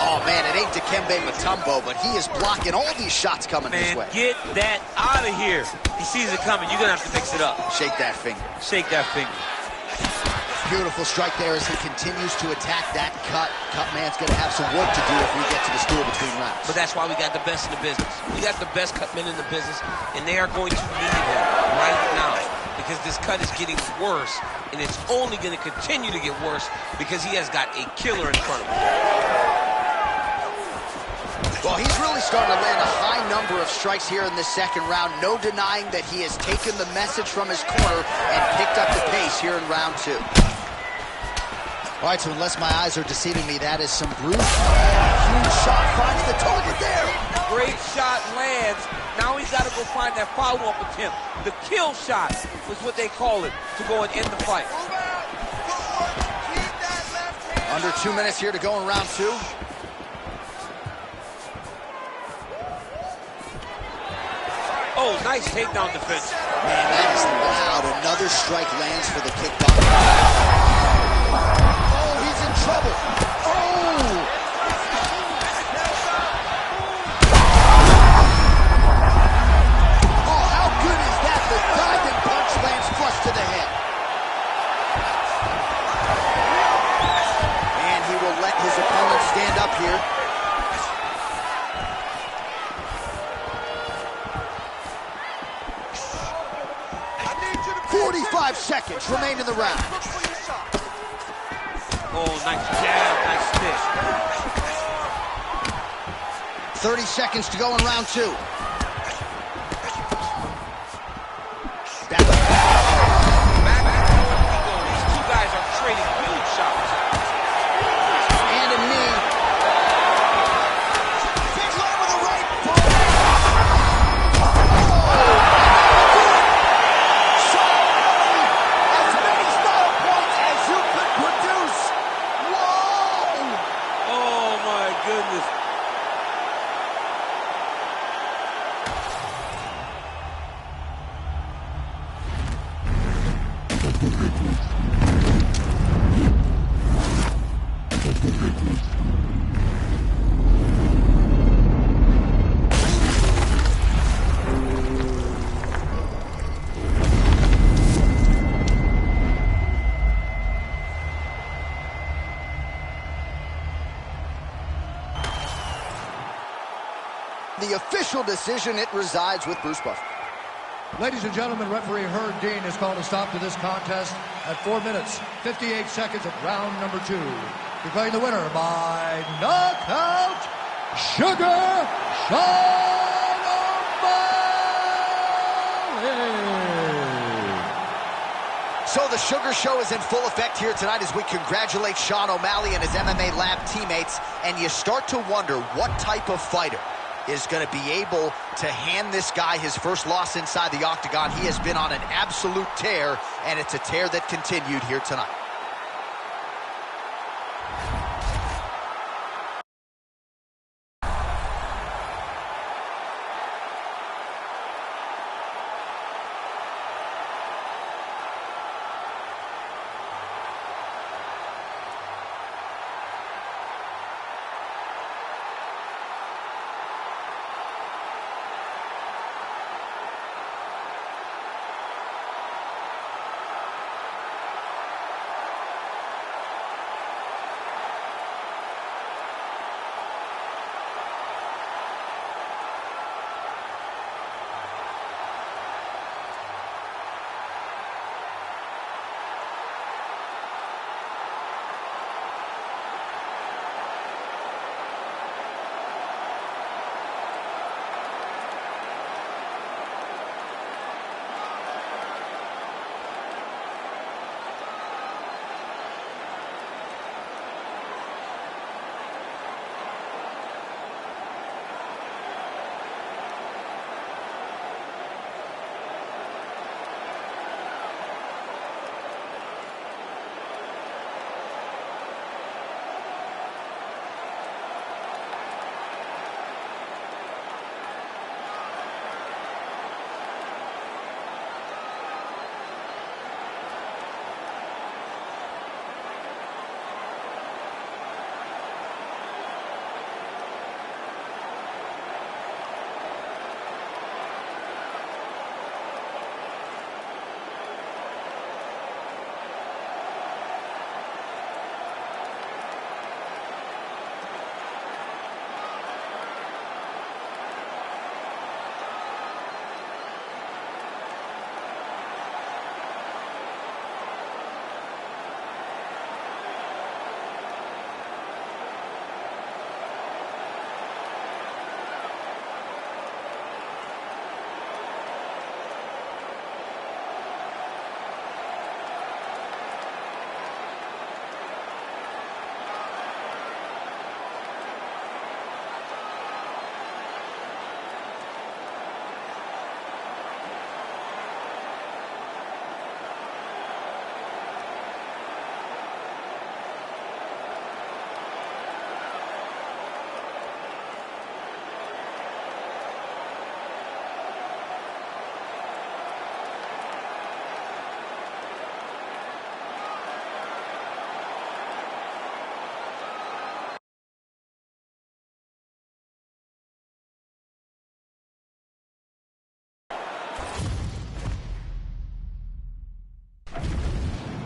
Oh, man, it ain't Dikembe Mutombo, but he is blocking all these shots coming his way. Get that out of here. He sees it coming. You're going to have to mix it up. Shake that finger. Shake that finger. Beautiful strike there as he continues to attack that cut. Cut man's going to have some work to do if we get to the stool between rounds. But that's why we got the best in the business. We got the best cut men in the business, and they are going to need him right now because this cut is getting worse, and it's only going to continue to get worse because he has got a killer in front of him. Well, he's really starting to land a high number of strikes here in this second round. No denying that he has taken the message from his corner and picked up the pace here in round 2. All right, so unless my eyes are deceiving me, that is some bruise. Huge shot, finds the target there. Great shot lands. Now he's got to go find that follow-up attempt. The kill shot was what they call it, to go and end the fight. Under 2 minutes here to go in round 2. Oh, nice takedown defense. Man, that is loud. Another strike lands for the kickboxer. Oh, he's in trouble. Oh! Oh, how good is that? The diving punch lands flush to the head. And he will let his opponent stand up here. Five seconds remain in the round. Oh, nice jab, nice stick. 30 seconds to go in round 2. Back. These two guys are trading huge shots. And a knee. Big line with a right. Goodness. The official decision, it resides with Bruce Buffer. Ladies and gentlemen, referee Herb Dean has called a stop to this contest at 4 minutes, 58 seconds of round number 2. Declaring the winner by knockout, Sugar Sean O'Malley. So the Sugar Show is in full effect here tonight as we congratulate Sean O'Malley and his MMA Lab teammates, and you start to wonder what type of fighter is going to be able to hand this guy his first loss inside the octagon. He has been on an absolute tear, and it's a tear that continued here tonight.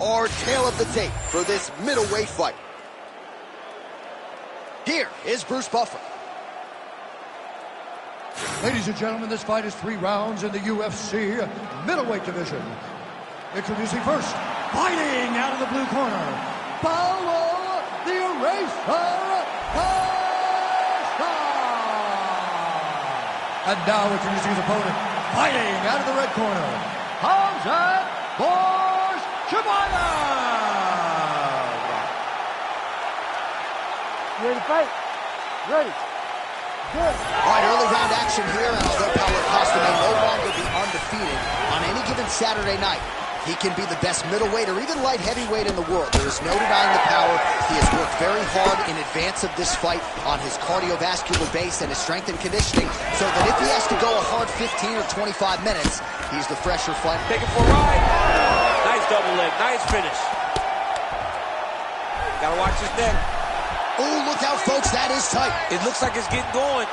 Our tale of the tape for this middleweight fight. Here is Bruce Buffer. Ladies and gentlemen, this fight is 3 rounds in the UFC middleweight division. Introducing first, fighting out of the blue corner, Paulo the Eraser Costa. And now introducing his opponent, fighting out of the red corner, Hamzat Chimaev. You ready to fight? Ready. Good. All right, early round action here, and although Paulo Costa may no longer be undefeated, on any given Saturday night, he can be the best middleweight or even light heavyweight in the world. There is no denying the power. He has worked very hard in advance of this fight on his cardiovascular base and his strength and conditioning, so that if he has to go a hard 15 or 25 minutes, he's the fresher fighter. Take it for a ride. Nice double leg, nice finish. Gotta watch his neck. Oh, look out, folks, that is tight. It looks like it's getting going.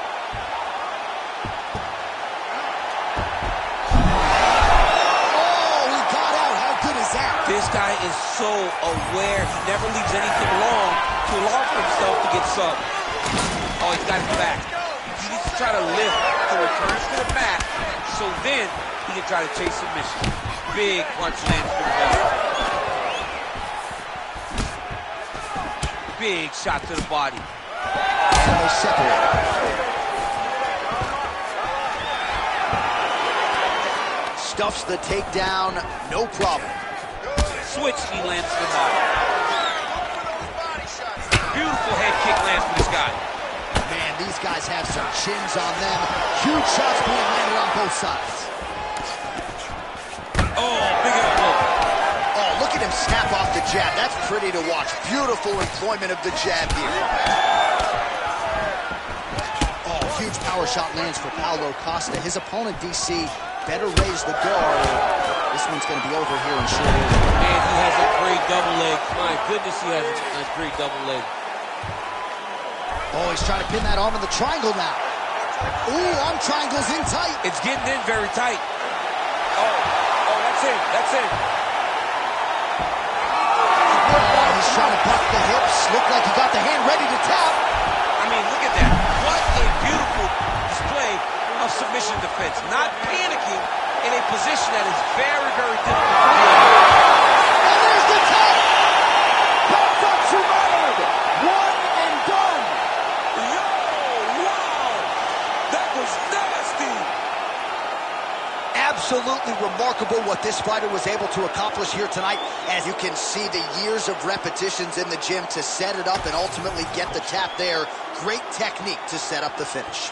Oh, he got out. How good is that? This guy is so aware. He never leaves anything long to allow for himself to get subbed. Oh, he's got his back. He needs to try to lift to return to the mat, so then he can try to chase submission. Big punch lands to the belly. Big shot to the body. And they separate. Stuffs the takedown, no problem. Switch, he lands to the body. Beautiful head kick lands for this guy. Man, these guys have some chins on them. Huge shots being landed on both sides. Oh, big elbow. Oh, look at him snap off the jab. That's pretty to watch. Beautiful employment of the jab here. Oh, huge power shot lands for Paulo Costa. His opponent, DC, better raise the guard. This one's going to be over here in short order. Man, he has a great double leg. My goodness, he has a great double leg. Oh, he's trying to pin that arm in the triangle now. Ooh, arm triangle's in tight. It's getting in very tight. Oh, that's it. That's it. Oh, he's trying to buck the hips. Looked like he got the hand ready to tap. I mean, look at that. What a beautiful display of submission defense. Not panicking in a position that is very, very difficult to deal with. And there's the tap. Hamzat Chimaev, one and done. Yo, wow. That was nasty. Absolutely remarkable what this fighter was able to accomplish here tonight. As you can see, the years of repetitions in the gym to set it up and ultimately get the tap there. Great technique to set up the finish.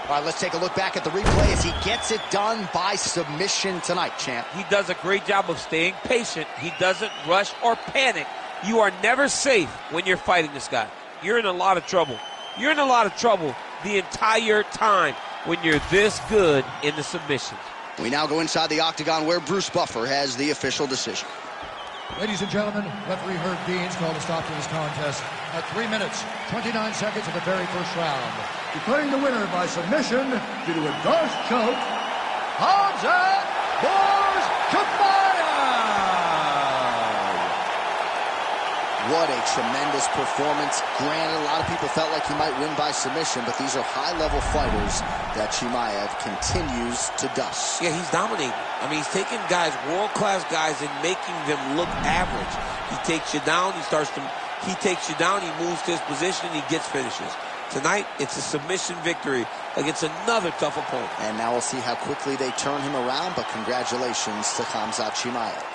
All right, let's take a look back at the replay as he gets it done by submission tonight, champ. He does a great job of staying patient. He doesn't rush or panic. You are never safe when you're fighting this guy. You're in a lot of trouble. You're in a lot of trouble the entire time when you're this good in the submissions. We now go inside the octagon where Bruce Buffer has the official decision. Ladies and gentlemen, referee Herb Deans called a stop to this contest at 3 minutes, 29 seconds of the very first round. Declaring the winner by submission due to a Darce choke, Hamzat Chimaev. What a tremendous performance. Granted, a lot of people felt like he might win by submission, but these are high-level fighters that Chimaev continues to dust. Yeah, he's dominating. I mean, he's taking guys, world-class guys, and making them look average. He takes you down, he takes you down, he moves to his position, and he gets finishes. Tonight, it's a submission victory against another tough opponent. And now we'll see how quickly they turn him around, but congratulations to Hamzat Chimaev.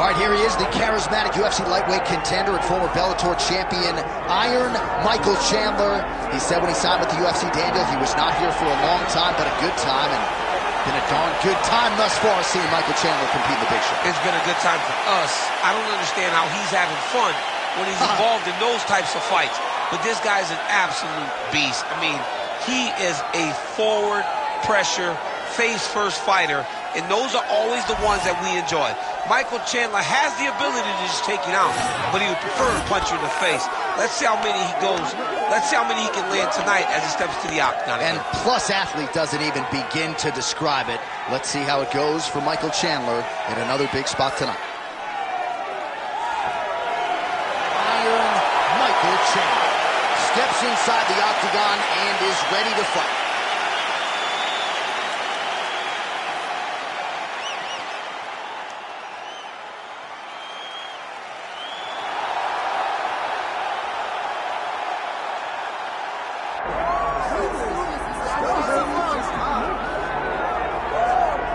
All right, here he is, the charismatic UFC lightweight contender and former Bellator champion, Iron Michael Chandler. He said when he signed with the UFC, Daniel, he was not here for a long time, but a good time, and been a darn good time thus far seeing Michael Chandler compete in the big show. It's been a good time for us. I don't understand how he's having fun when he's involved in those types of fights, but this guy's an absolute beast. I mean, he is a forward pressure, face-first fighter, and those are always the ones that we enjoy. Michael Chandler has the ability to just take you out, but he would prefer to punch you in the face. Let's see how many he goes. Let's see how many he can land tonight as he steps to the octagon. And Plus Athlete doesn't even begin to describe it. Let's see how it goes for Michael Chandler in another big spot tonight. Iron Michael Chandler steps inside the octagon and is ready to fight.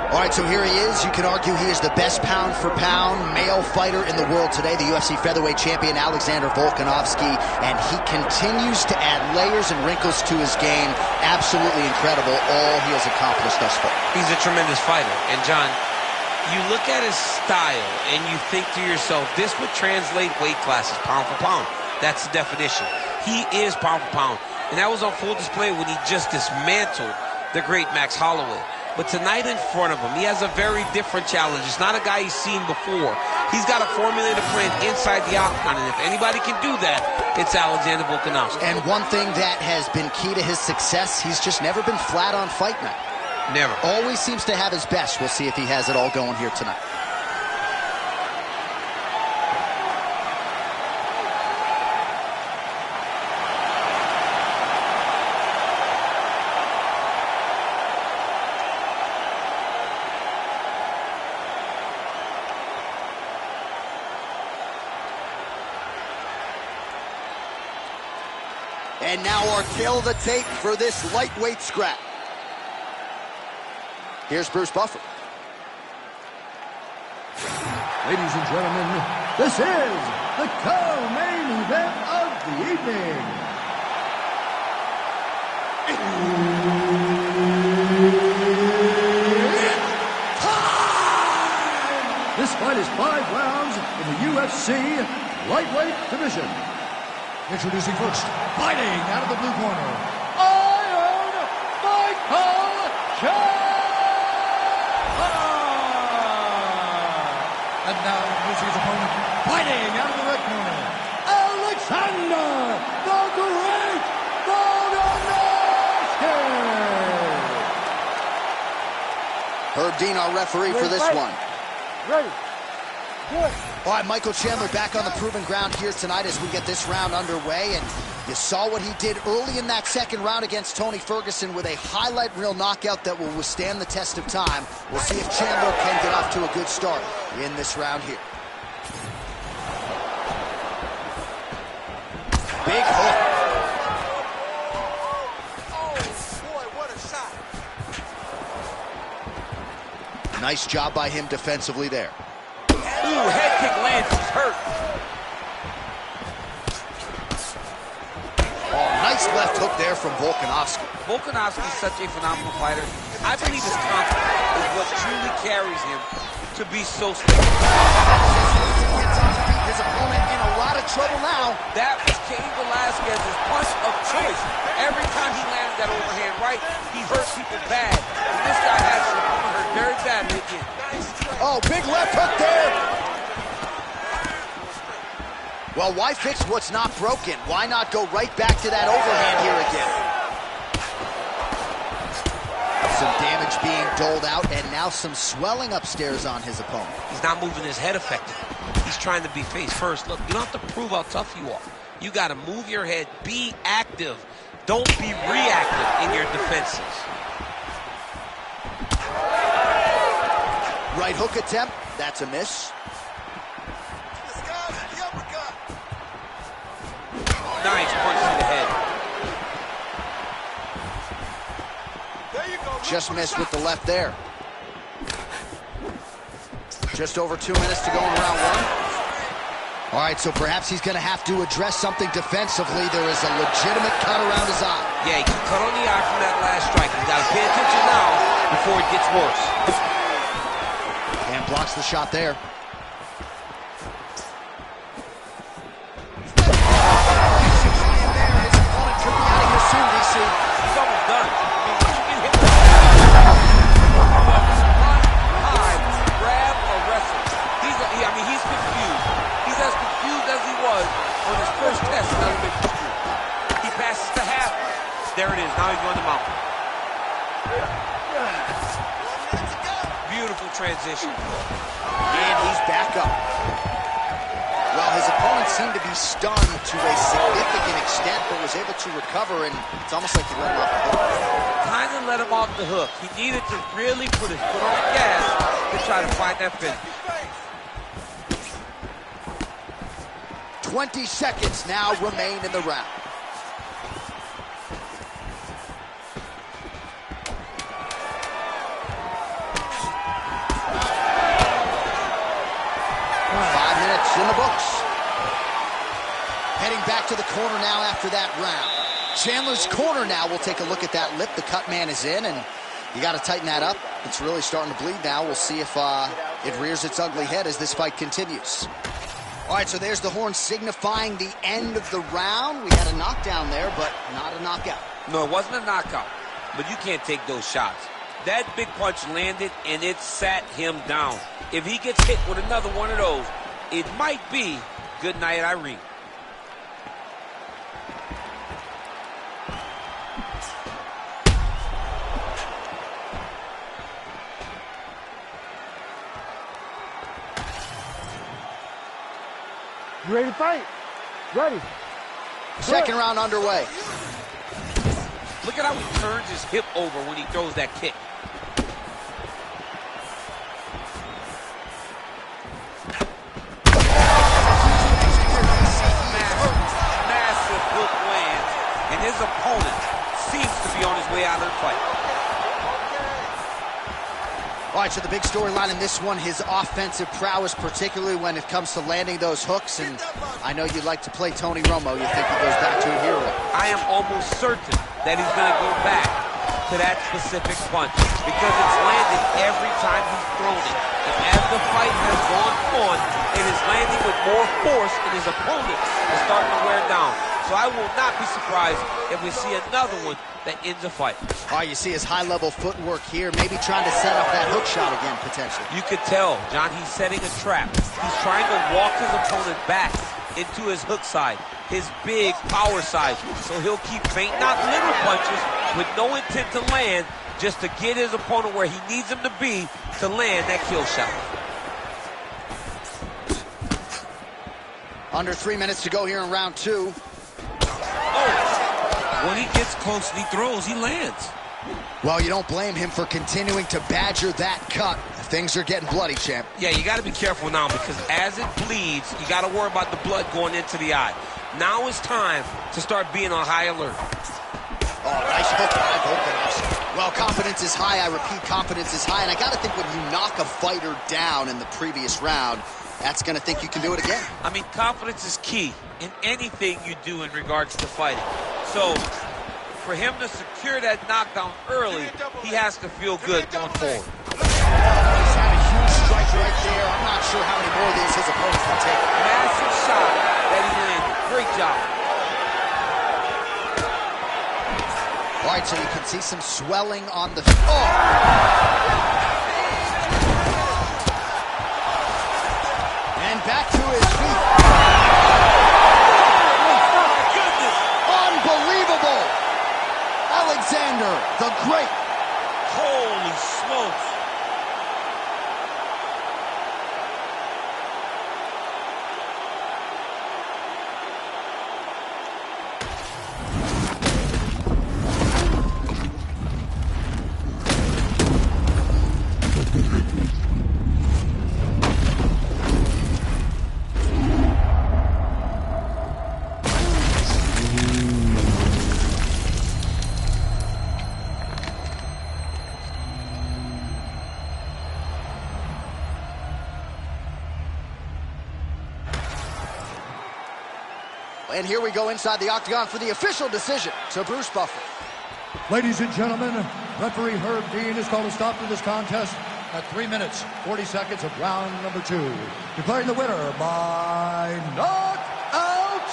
All right, so here he is. You can argue he is the best pound-for-pound male fighter in the world today, the UFC featherweight champion Alexander Volkanovski, and he continues to add layers and wrinkles to his game. Absolutely incredible, all he has accomplished thus far. He's a tremendous fighter, and John, you look at his style and you think to yourself, this would translate weight classes, pound for pound. That's the definition. He is pound for pound, and that was on full display when he just dismantled the great Max Holloway. But tonight in front of him, he has a very different challenge. It's not a guy he's seen before. He's got a formulated plan inside the octagon, and if anybody can do that, it's Alexander Volkanovski. And one thing that has been key to his success, he's just never been flat on fight night. Never. Always seems to have his best. We'll see if he has it all going here tonight. And now our tail of the tape for this lightweight scrap. Here's Bruce Buffer. Ladies and gentlemen, this is the co-main event of the evening. It's time! This fight is 5 rounds in the UFC lightweight division. Introducing first, fighting out of the blue corner, Iron Michael Chandler! And now introducing his opponent, fighting out of the red corner, Alexander the Great Volkanovski! Herb Dean, our referee for this one. Ready. Good. All right, Michael Chandler back on the proven ground here tonight as we get this round underway. And you saw what he did early in that second round against Tony Ferguson with a highlight reel knockout that will withstand the test of time. We'll see if Chandler can get off to a good start in this round here. Big hook. Oh, boy, what a shot. Nice job by him defensively there. Ooh, head kick lands, he's hurt. Oh, nice left hook there from Volkanovski. Volkanovski is such a phenomenal fighter. I believe his confidence is what truly carries him to be so stable. His opponent in a lot of trouble now. That was Cain Velasquez's punch of choice. Every time he landed that overhand right, he hurt people bad. And this guy has his opponent hurt very badly again. Oh, big left hook there. Well, why fix what's not broken? Why not go right back to that overhand here again? Some damage being doled out, and now some swelling upstairs on his opponent. He's not moving his head effectively. He's trying to be face first. Look, you don't have to prove how tough you are. You got to move your head. Be active. Don't be reactive in your defenses. Right hook attempt. That's a miss. Nice punch to the head. Just missed with the left there. Just over 2 minutes to go in round one. All right, so perhaps he's going to have to address something defensively. There is a legitimate cut around his eye. Yeah, he can cut on the eye from that last strike. He's got to pay attention now before it gets worse. And blocks the shot there. He's almost done. I mean, once you get hit with high, grab, or wrestle, he's confused. He's as confused as he was on his first test out of the He passes to half. There it is. Now he's going to mountain. Beautiful transition. And he's back up. Well, his opponent seemed to be stunned to a significant extent, but was able to recover, and it's almost like he let him off the hook. Kind of let him off the hook. He needed to really put his foot on the gas to try to find that finish. 20 seconds now remain in the round. In the books. Heading back to the corner now after that round. Chandler's corner now. We'll take a look at that lip. The cut man is in, and you got to tighten that up. It's really starting to bleed now. We'll see if it rears its ugly head as this fight continues. All right, so there's the horn signifying the end of the round. We had a knockdown there, but not a knockout. No, it wasn't a knockout, but you can't take those shots. That big punch landed, and it sat him down. If he gets hit with another one of those, it might be good night, Irene. You ready to fight? Ready. Second round underway. Look at how he turns his hip over when he throws that kick. Massive hook lands, and his opponent seems to be on his way out of the fight. All right, so the big storyline in this one, his offensive prowess, particularly when it comes to landing those hooks. And I know you like to play Tony Romo. You think he goes back to a hero. I am almost certain that he's going to go back to that specific punch because it's landed every time he's thrown it. And as the fight has gone on, it is landing with more force, and his opponent is starting to wear down. So I will not be surprised if we see another one that ends a fight. All right, you see his high-level footwork here, maybe trying to set up that hook shot again, potentially. You could tell, John, he's setting a trap. He's trying to walk his opponent back into his hook side, his big power side. So he'll keep feinting out little punches with no intent to land, just to get his opponent where he needs him to be to land that kill shot. Under 3 minutes to go here in round two. Oh, when he gets close and he throws, he lands. Well, you don't blame him for continuing to badger that cut. Things are getting bloody, champ. Yeah, you got to be careful now because as it bleeds, you got to worry about the blood going into the eye. Now it's time to start being on high alert. Oh, nice hook, live openers. Well, confidence is high. I repeat, confidence is high. And I got to think when you knock a fighter down in the previous round, that's going to think you can do it again. I mean, confidence is key in anything you do in regards to fighting. So, for him to secure that knockdown early, he has to feel good going forward. He's had a huge strike right there. I'm not sure how many more of these his opponents will take. Massive shot that he landed. Great job. All right, so you can see some swelling on the... Oh! And back to his feet. Oh, my goodness. Unbelievable. Alexander, the Great. Holy smokes. And here we go inside the octagon for the official decision to Bruce Buffer. Ladies and gentlemen, referee Herb Dean has called a stop to this contest at 3 minutes, 40 seconds of round number 2. Declaring the winner by knockout,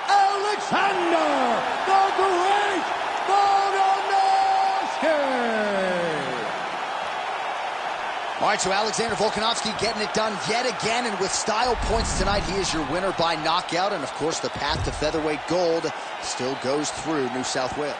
Alexander the Great Volkanovski! All right, so Alexander Volkanovski getting it done yet again, and with style points tonight, he is your winner by knockout. And, of course, the path to featherweight gold still goes through New South Wales.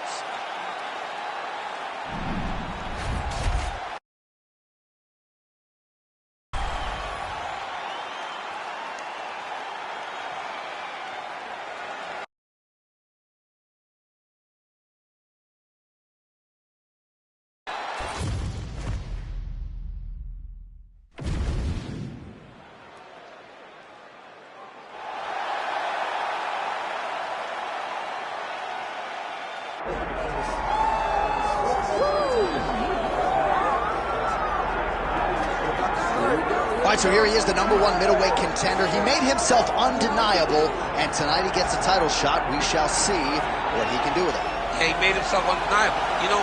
All right, so here he is, the #1 middleweight contender. He made himself undeniable, and tonight he gets a title shot. We shall see what he can do with it. Yeah, he made himself undeniable. You know,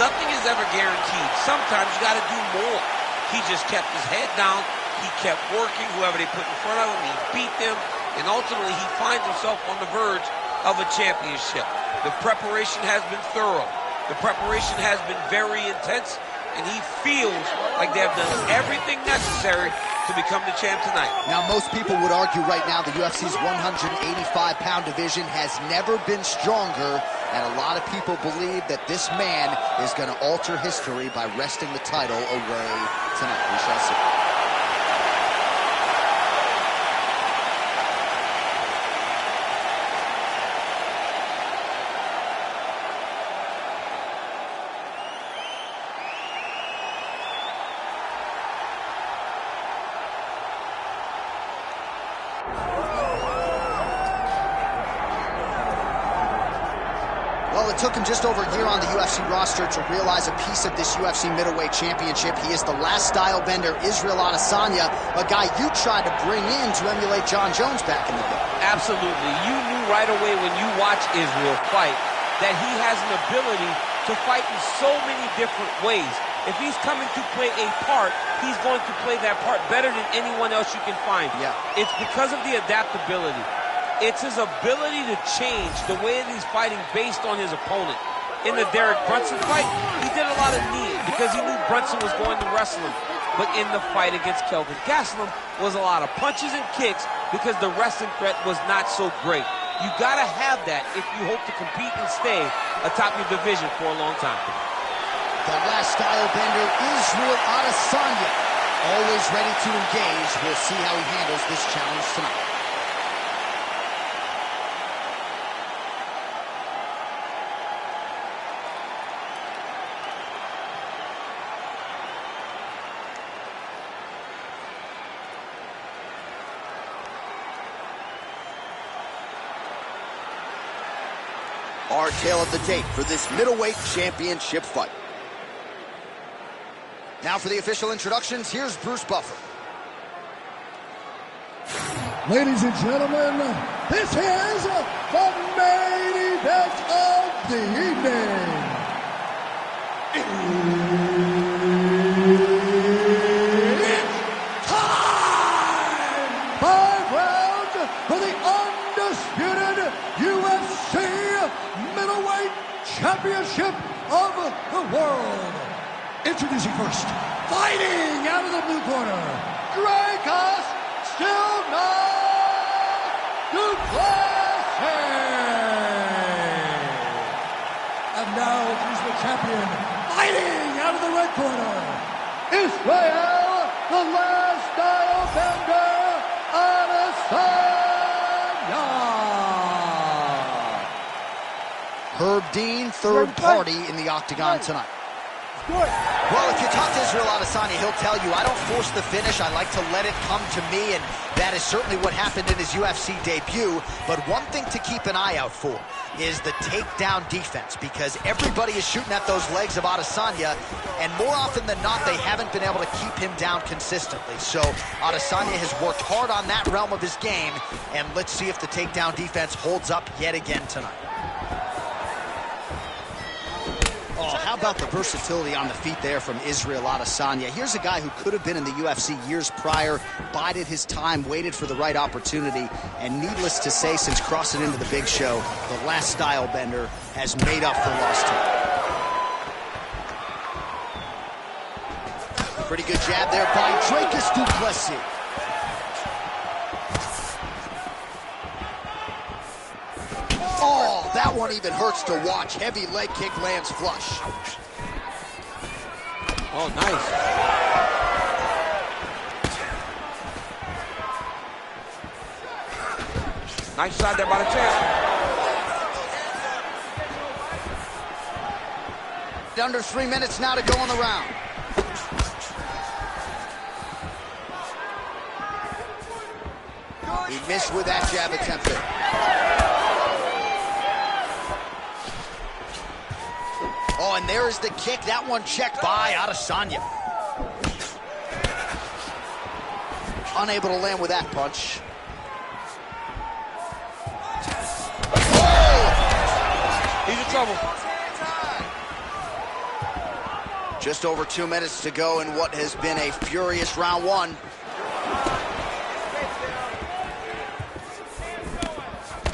nothing is ever guaranteed. Sometimes you got to do more. He just kept his head down. He kept working. Whoever they put in front of him, he beat them. And ultimately, he finds himself on the verge of a championship. The preparation has been thorough. The preparation has been very intense. And he feels like they have done everything necessary to become the champ tonight. Now, most people would argue right now the UFC's 185-pound division has never been stronger, and a lot of people believe that this man is going to alter history by wresting the title away tonight. We shall see. Well, it took him just over a year on the UFC roster to realize a piece of this UFC middleweight championship. He is the last style bender, Israel Adesanya, a guy you tried to bring in to emulate John Jones back in the day. Absolutely. You knew right away when you watched Israel fight that he has an ability to fight in so many different ways. If he's coming to play a part, he's going to play that part better than anyone else you can find. Yeah. It's because of the adaptability. It's his ability to change the way that he's fighting based on his opponent. In the Derek Brunson fight, he did a lot of kneeing because he knew Brunson was going to wrestle him. But in the fight against Kelvin Gastelum was a lot of punches and kicks because the wrestling threat was not so great. You gotta have that if you hope to compete and stay atop your division for a long time. The last style bender, Israel Adesanya, always ready to engage. We'll see how he handles this challenge tonight. Our tale of the tape for this middleweight championship fight. Now for the official introductions, here's Bruce Buffer. Ladies and gentlemen, this is the main event of the evening. It's time! 5 rounds for the undisputed UFC middleweight championship of the world. Introducing first, fighting out of the blue corner, Dracos still not Plessis. And now he's the champion, fighting out of the red corner, Israel, the last style bender, Adesanya. Herb Dean, third party in the octagon tonight. Good. Well, if you talk to Israel Adesanya, he'll tell you, I don't force the finish. I like to let it come to me, and that is certainly what happened in his UFC debut. But one thing to keep an eye out for is the takedown defense, because everybody is shooting at those legs of Adesanya, and more often than not, they haven't been able to keep him down consistently. So Adesanya has worked hard on that realm of his game, and let's see if the takedown defense holds up yet again tonight. Oh, how about the versatility on the feet there from Israel Adesanya? Here's a guy who could have been in the UFC years prior, bided his time, waited for the right opportunity, and needless to say, since crossing into the big show, the last style bender has made up for lost time. Pretty good jab there by Plessis. Oh, that one even hurts to watch. Heavy leg kick lands flush. Oh, nice. Nice shot there by the champ. Under 3 minutes now to go in the round. He missed with that jab attempted. Oh, and there is the kick. That one checked by Adesanya. Unable to land with that punch. Oh! He's in trouble. Just over 2 minutes to go in what has been a furious round one.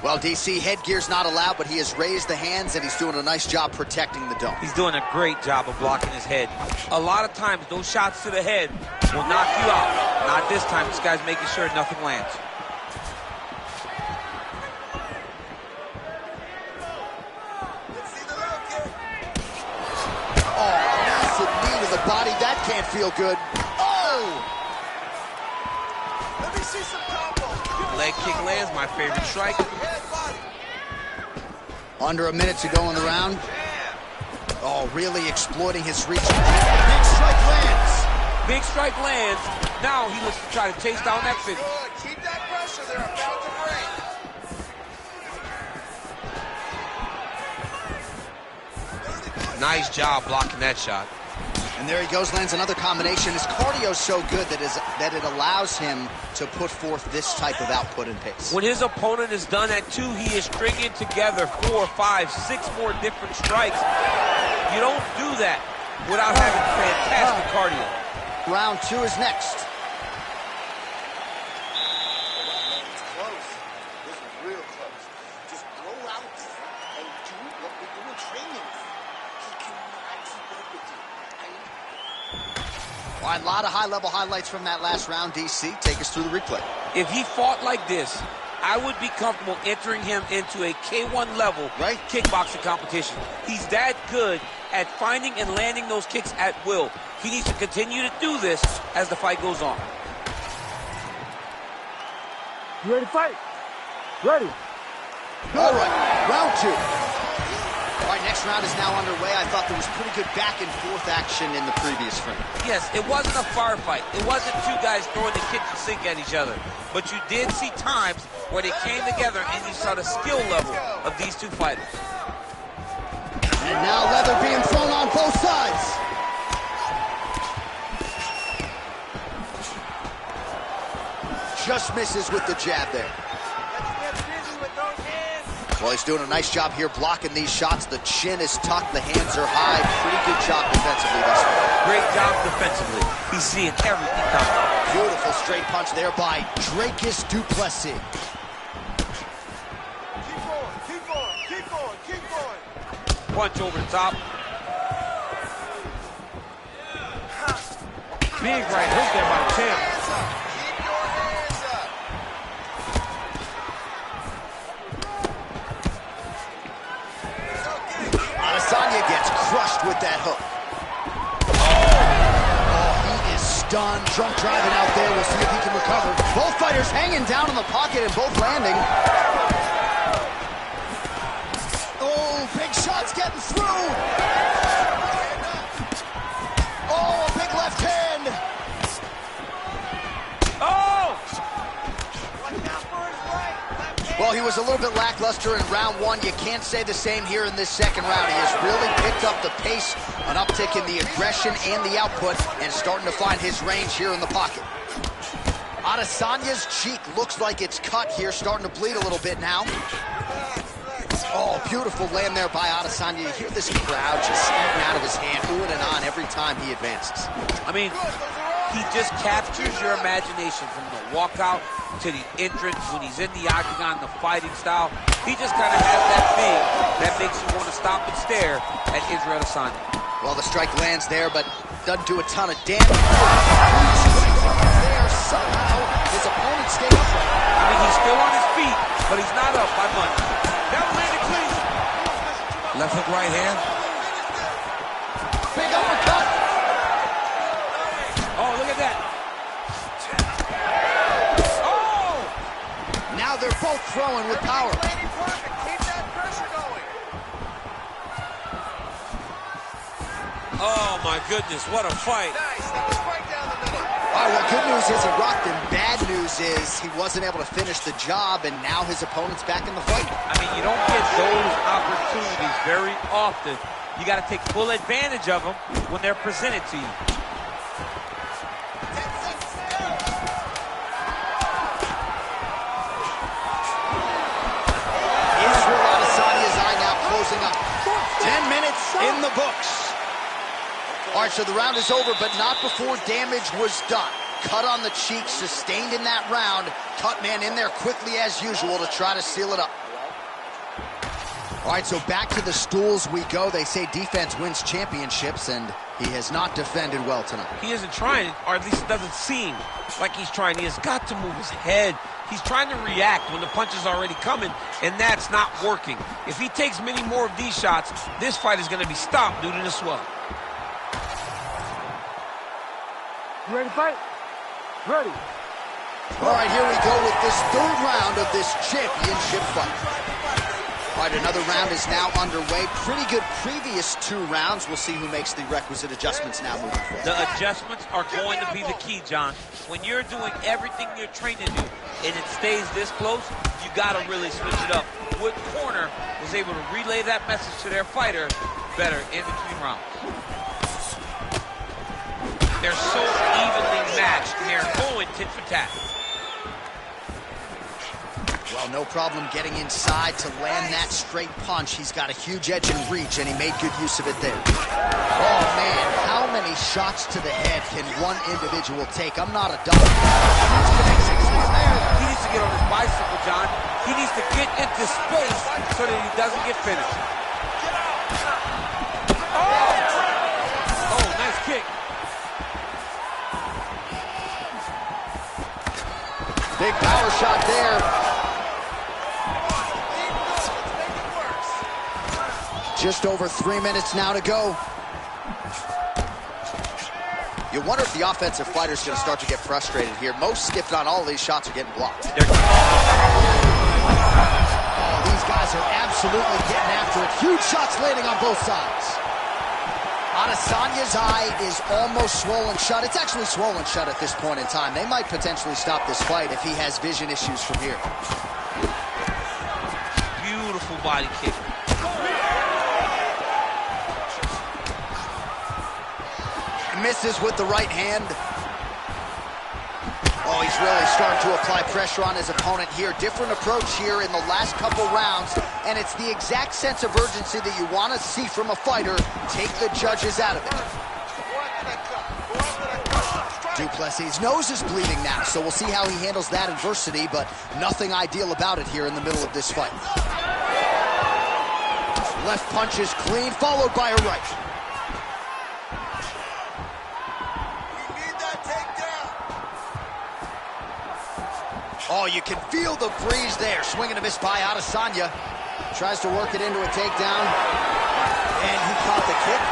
Well, DC, headgear's not allowed, but he has raised the hands, and he's doing a nice job protecting the dome. He's doing a great job of blocking his head. A lot of times, those shots to the head will knock you out. Not this time. This guy's making sure nothing lands. Oh, massive knee to the body. That can't feel good. Oh! Let me see some combos. Leg kick lands, my favorite strike. Under a minute to go in the round. Oh, really exploiting his reach. Big strike lands. Big strike lands. Now he looks to try to chase down that finish. Good. Keep that pressure. They're about to break. Nice job blocking that shot. And there he goes, lands another combination. His cardio's so good that it allows him to put forth this type of output and pace. When his opponent is done at 2, he is stringing together 4, 5, 6 more different strikes. You don't do that without having fantastic cardio. Round 2 is next. It's close. This is real close. Just go out there and do what we do in training. He cannot keep up with you. Well, a lot of high-level highlights from that last round, DC. Take us through the replay. If he fought like this, I would be comfortable entering him into a K1 level kickboxing competition. He's that good at finding and landing those kicks at will. He needs to continue to do this as the fight goes on. You ready to fight? Ready. All right, round 2. All right, next round is now underway. I thought there was pretty good back-and-forth action in the previous frame. Yes, it wasn't a firefight. It wasn't 2 guys throwing the kitchen sink at each other. But you did see times where they came together and you saw the skill level of these 2 fighters. And now leather being thrown on both sides. Just misses with the jab there. Well, he's doing a nice job here blocking these shots. The chin is tucked, the hands are high. Pretty good job defensively this one. Great job defensively. He's seeing everything coming. Beautiful straight punch there by Plessis. Keep going, keep going, keep going, keep going. Punch over the top. Big right hook there by the champ. Hands up. Keep your hands up. Adesanya gets crushed with that hook. Oh, he is stunned. Drunk driving out there. We'll see if he can recover. Both fighters hanging down in the pocket and both landing. Oh, big shots getting through. Well, he was a little bit lackluster in round one. You can't say the same here in this second round. He has really picked up the pace, an uptick in the aggression and the output, and starting to find his range here in the pocket. Adesanya's cheek looks like it's cut here, starting to bleed a little bit now. Oh, beautiful land there by Adesanya. You hear this crowd just eating out of his hand, oohing and on every time he advances. I mean, he just captures your imagination from the walkout to the entrance when he's in the octagon, the fighting style. He just kind of has that thing that makes you want to stop and stare at Israel Adesanya. Well, the strike lands there, but doesn't do a ton of damage. There, somehow, his opponent stays upright. I mean, he's still on his feet, but he's not up by much. That landed clean. Left hook, right hand. Big uppercut. Oh, look at that. Oh! Now they're both throwing with power. Landing perfect. Keep that pressure going. Oh, my goodness, what a fight. Nice. That was right down the middle. All right, well, good news is he rocked him. Bad news is he wasn't able to finish the job, and now his opponent's back in the fight. I mean, you don't get those opportunities very often. You got to take full advantage of them when they're presented to you. Israel Adesanya's eye now closing up. 10 minutes in the books. All right, so the round is over, but not before damage was done. Cut on the cheek, sustained in that round. Cut man in there quickly as usual to try to seal it up. All right, so back to the stools we go. They say defense wins championships, and he has not defended well tonight. He isn't trying, or at least it doesn't seem like he's trying. He has got to move his head. He's trying to react when the punch is already coming, and that's not working. If he takes many more of these shots, this fight is going to be stopped due to the swelling. You ready to fight? Ready. All right, here we go with this third round of this championship fight. All right, another round is now underway. Pretty good previous two rounds. We'll see who makes the requisite adjustments now moving forward. The adjustments are going to be the key, John. When you're doing everything you're trained to do and it stays this close, you got to really switch it up. What corner was able to relay that message to their fighter better in between rounds? They're so evenly matched, and they're going tit for tat. Well, no problem getting inside to land that straight punch. He's got a huge edge and reach, and he made good use of it there. Oh, man, how many shots to the head can one individual take? I'm not a doctor. He needs to get on his bicycle, John. He needs to get into space so that he doesn't get finished. Oh, nice kick. Big power shot there. Just over 3 minutes now to go. You wonder if the offensive fighter's going to start to get frustrated here. Most, if not all, of these shots are getting blocked. Oh, these guys are absolutely getting after it. Huge shots landing on both sides. Adesanya's eye is almost swollen shut. It's actually swollen shut at this point in time. They might potentially stop this fight if he has vision issues from here. Beautiful body kick. Misses with the right hand. Oh, he's really starting to apply pressure on his opponent here. Different approach here in the last couple rounds, and it's the exact sense of urgency that you want to see from a fighter. Take the judges out of it. Plessis' nose is bleeding now, so we'll see how he handles that adversity, but nothing ideal about it here in the middle of this fight. Left punch is clean, followed by a right. Oh, you can feel the breeze there. Swing and a miss by Adesanya. Tries to work it into a takedown. And he caught the kick.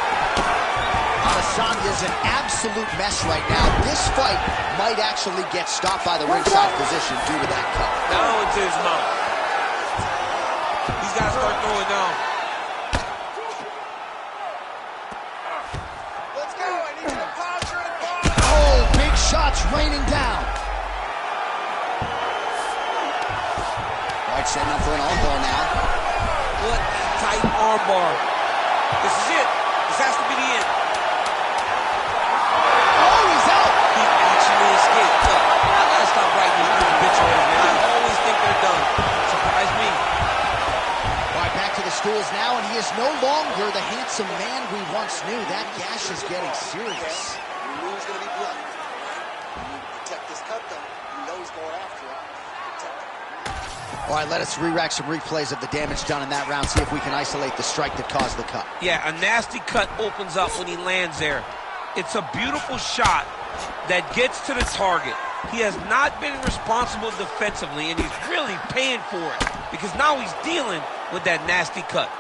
Adesanya's an absolute mess right now. This fight might actually get stopped by the ringside position due to that cut. Down into his mouth. He's got to start throwing down. Let's go. I need you to posture and body. Oh, big shots raining down. right, setting up for an armbar now. What a tight armbar. This is it. This has to be the end. Oh, he's out! He actually escaped. Look, I gotta stop writing these stupid obituaries, man. I always think they're done. Surprise me. All right, back to the stools now, and he is no longer the handsome man we once knew. That gash is getting serious. You knew he was going to be bloody. You protect this cut, though. You know he's going after it. Protect it. All right, let us re-rack some replays of the damage done in that round, see if we can isolate the strike that caused the cut. Yeah, a nasty cut opens up when he lands there. It's a beautiful shot that gets to the target. He has not been responsible defensively, and he's really paying for it because now he's dealing with that nasty cut.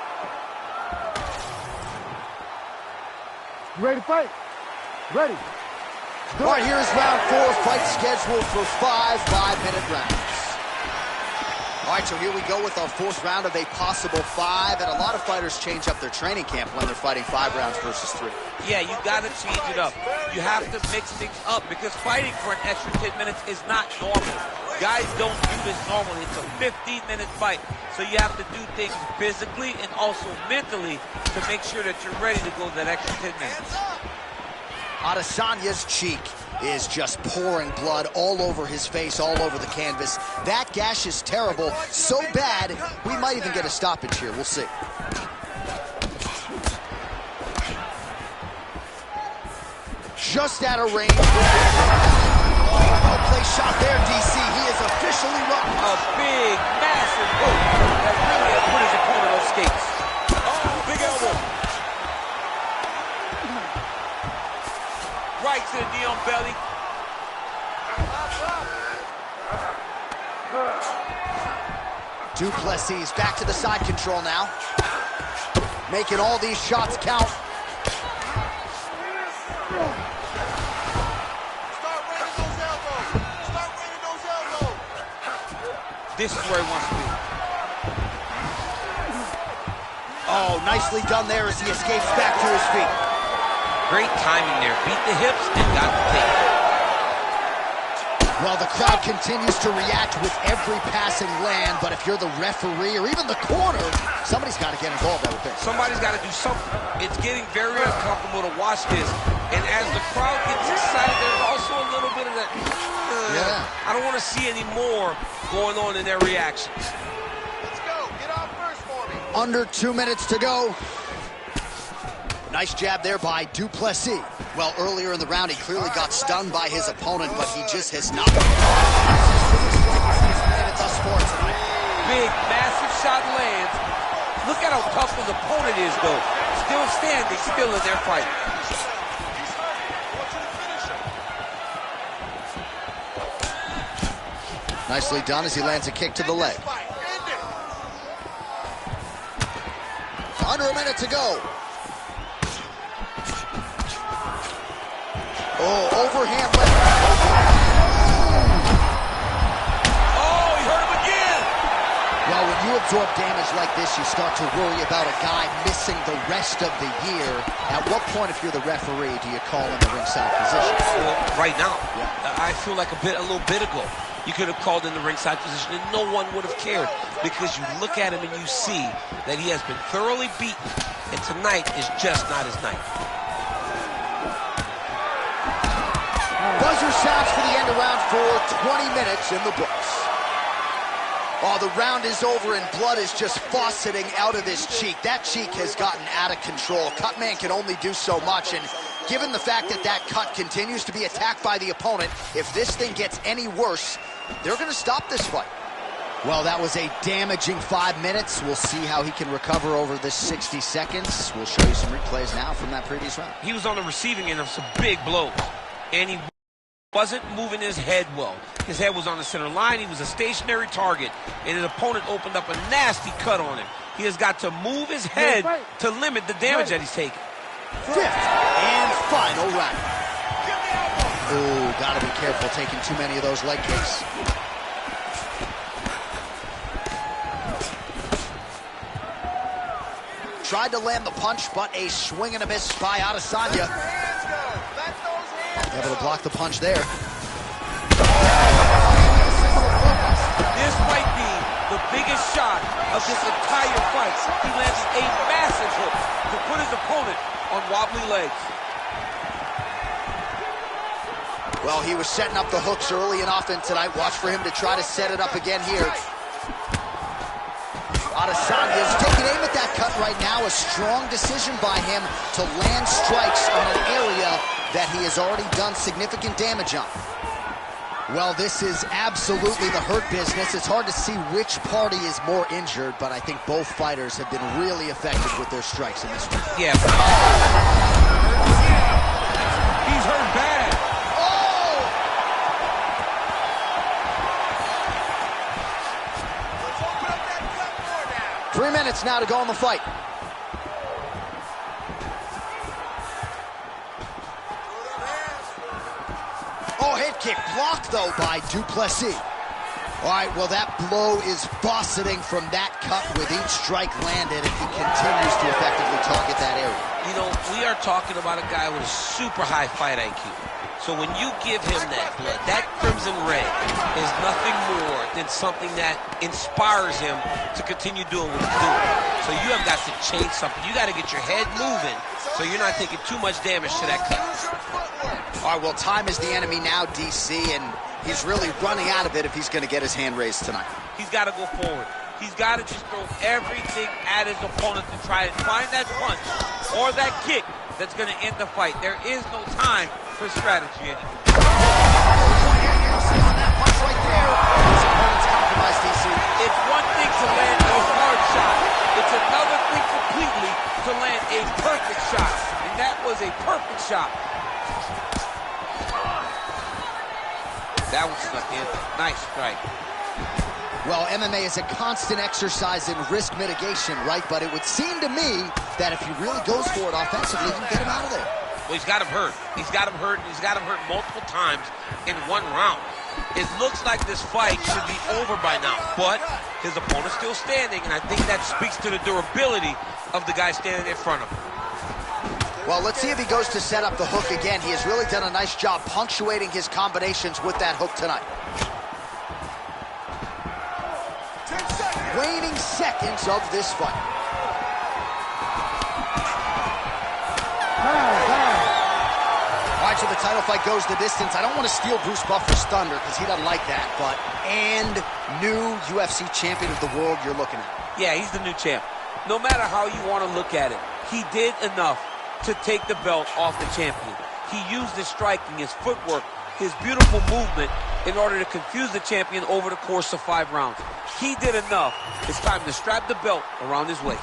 You ready to fight? Ready. All right, here is round 4, fight scheduled for 5 5-minute rounds. All right, so here we go with our 4th round of a possible 5, and a lot of fighters change up their training camp when they're fighting 5 rounds versus 3. Yeah, you got to change it up. You have to mix things up because fighting for an extra 10 minutes is not normal. Guys don't do this normally. It's a 15-minute fight, so you have to do things physically and also mentally to make sure that you're ready to go that extra 10 minutes. Adesanya's cheek is just pouring blood all over his face, all over the canvas. That gash is terrible, so bad, we might even get a stoppage here. We'll see. Just out of range. Well placed shot there, DC. He is officially run. A big, massive hook that really has put his opponent on skates. Oh, big elbow. Right to the knee on belly. Plessis back to the side control now. Making all these shots count. Start raining those elbows. Start raining those elbows. This is where he wants to be. Oh, nicely done there as he escapes back to his feet. Great timing there. Beat the hips and got the takedown. Well, the crowd continues to react with every passing land, but if you're the referee or even the corner, somebody's got to get involved, I would think. Somebody's got to do something. It's getting very uncomfortable to watch this. And as the crowd gets excited, there's also a little bit of that, I don't want to see any more going on in their reactions. Let's go. Get off first for me. Under 2 minutes to go. Nice jab there by Plessis. Well, earlier in the round, he clearly got stunned by his opponent, but he just has not. Thus far tonight. Big, massive shot lands. Look at how tough his opponent is, though. Still standing, still in their fight. Nicely done as he lands a kick to the leg. Under a minute to go. Oh, overhand left. Oh, he hurt him again. Well, when you absorb damage like this, you start to worry about a guy missing the rest of the year. At what point, if you're the referee, do you call in the ringside position? Well, right now, I feel like a little bit ago, you could have called in the ringside position and no one would have cared because you look at him and you see that he has been thoroughly beaten, and tonight is just not his night. Buzzer sounds for the end of round 4, 20 minutes in the books. Oh, the round is over and blood is just fauceting out of his cheek. That cheek has gotten out of control. Cutman can only do so much, and given the fact that that cut continues to be attacked by the opponent, if this thing gets any worse, they're going to stop this fight. Well, that was a damaging 5 minutes. We'll see how he can recover over this 60 seconds. We'll show you some replays now from that previous round. He was on the receiving end of some big blows, and he wasn't moving his head well. His head was on the center line. He was a stationary target, and his opponent opened up a nasty cut on him. He has got to move his head to limit the damage that he's taking. 5th and final round. Ooh, gotta be careful taking too many of those leg kicks. Tried to land the punch, but a swing and a miss by Adesanya. Able to block the punch there. This might be the biggest of this entire fight. He lands a massive hook to put his opponent on wobbly legs. Well, he was setting up the hooks early and often tonight. Watch for him to try to set it up again here. Adesanya is taking aim at that cut right now. A strong decision by him to land strikes on an area that he has already done significant damage on. Well, this is absolutely the hurt business. It's hard to see which party is more injured, but I think both fighters have been really effective with their strikes in this one. Yeah. He's hurt bad. Oh! Let's open up that cut more now. 3 minutes now to go in the fight. Oh, head kick blocked, though, by Plessis. All right, well, that blow is buffeting from that cut with each strike landed, and he continues to effectively target that area. You know, we are talking about a guy with a super high fight IQ. So when you give him that blood, that crimson red is nothing more than something that inspires him to continue doing what he's doing. So you have got to change something. You got to get your head moving so you're not taking too much damage to that cut. All right, well, time is the enemy now, DC, and he's really running out of it if he's going to get his hand raised tonight. He's got to go forward. He's got to just throw everything at his opponent to try and find that punch or that kick that's going to end the fight. There is no time for strategy anymore. On that punch right there, his opponent's compromised, DC. It's one thing to land a hard shot. It's another thing completely to land a perfect shot. And that was a perfect shot. That was stuck in. Nice strike. Well, MMA is a constant exercise in risk mitigation, right? But it would seem to me that if he really goes for it offensively, you can get him out of there. Well, he's got him hurt. He's got him hurt, and he's got him hurt multiple times in one round. It looks like this fight should be over by now, but his opponent's still standing, and I think that speaks to the durability of the guy standing in front of him. Well, let's see if he goes to set up the hook again. He has really done a nice job punctuating his combinations with that hook tonight. 10 seconds. Waning seconds of this fight. All right, so the title fight goes the distance. I don't want to steal Bruce Buffer's thunder because he doesn't like that, but and new UFC champion of the world you're looking at. Yeah, he's the new champ. No matter how you want to look at it, he did enough to take the belt off the champion. He used his striking, his footwork, his beautiful movement in order to confuse the champion over the course of 5 rounds. He did enough. It's time to strap the belt around his waist.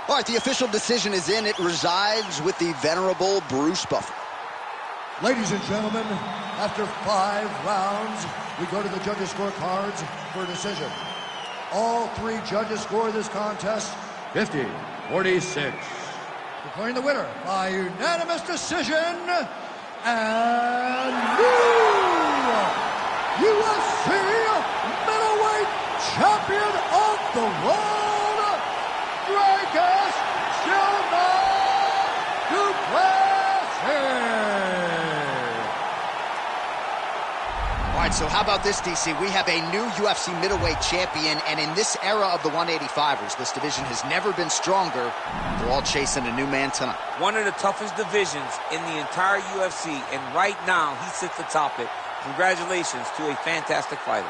All right, the official decision is in. It resides with the venerable Bruce Buffer. Ladies and gentlemen, after 5 rounds, we go to the judges' scorecards for a decision. All 3 judges score this contest 50-46. Declaring the winner by unanimous decision, and new UFC middleweight champion of the world, All right, so how about this, DC? We have a new UFC middleweight champion, and in this era of the 185ers, this division has never been stronger. They're all chasing a new man tonight. One of the toughest divisions in the entire UFC, and right now he sits atop it. Congratulations to a fantastic fighter.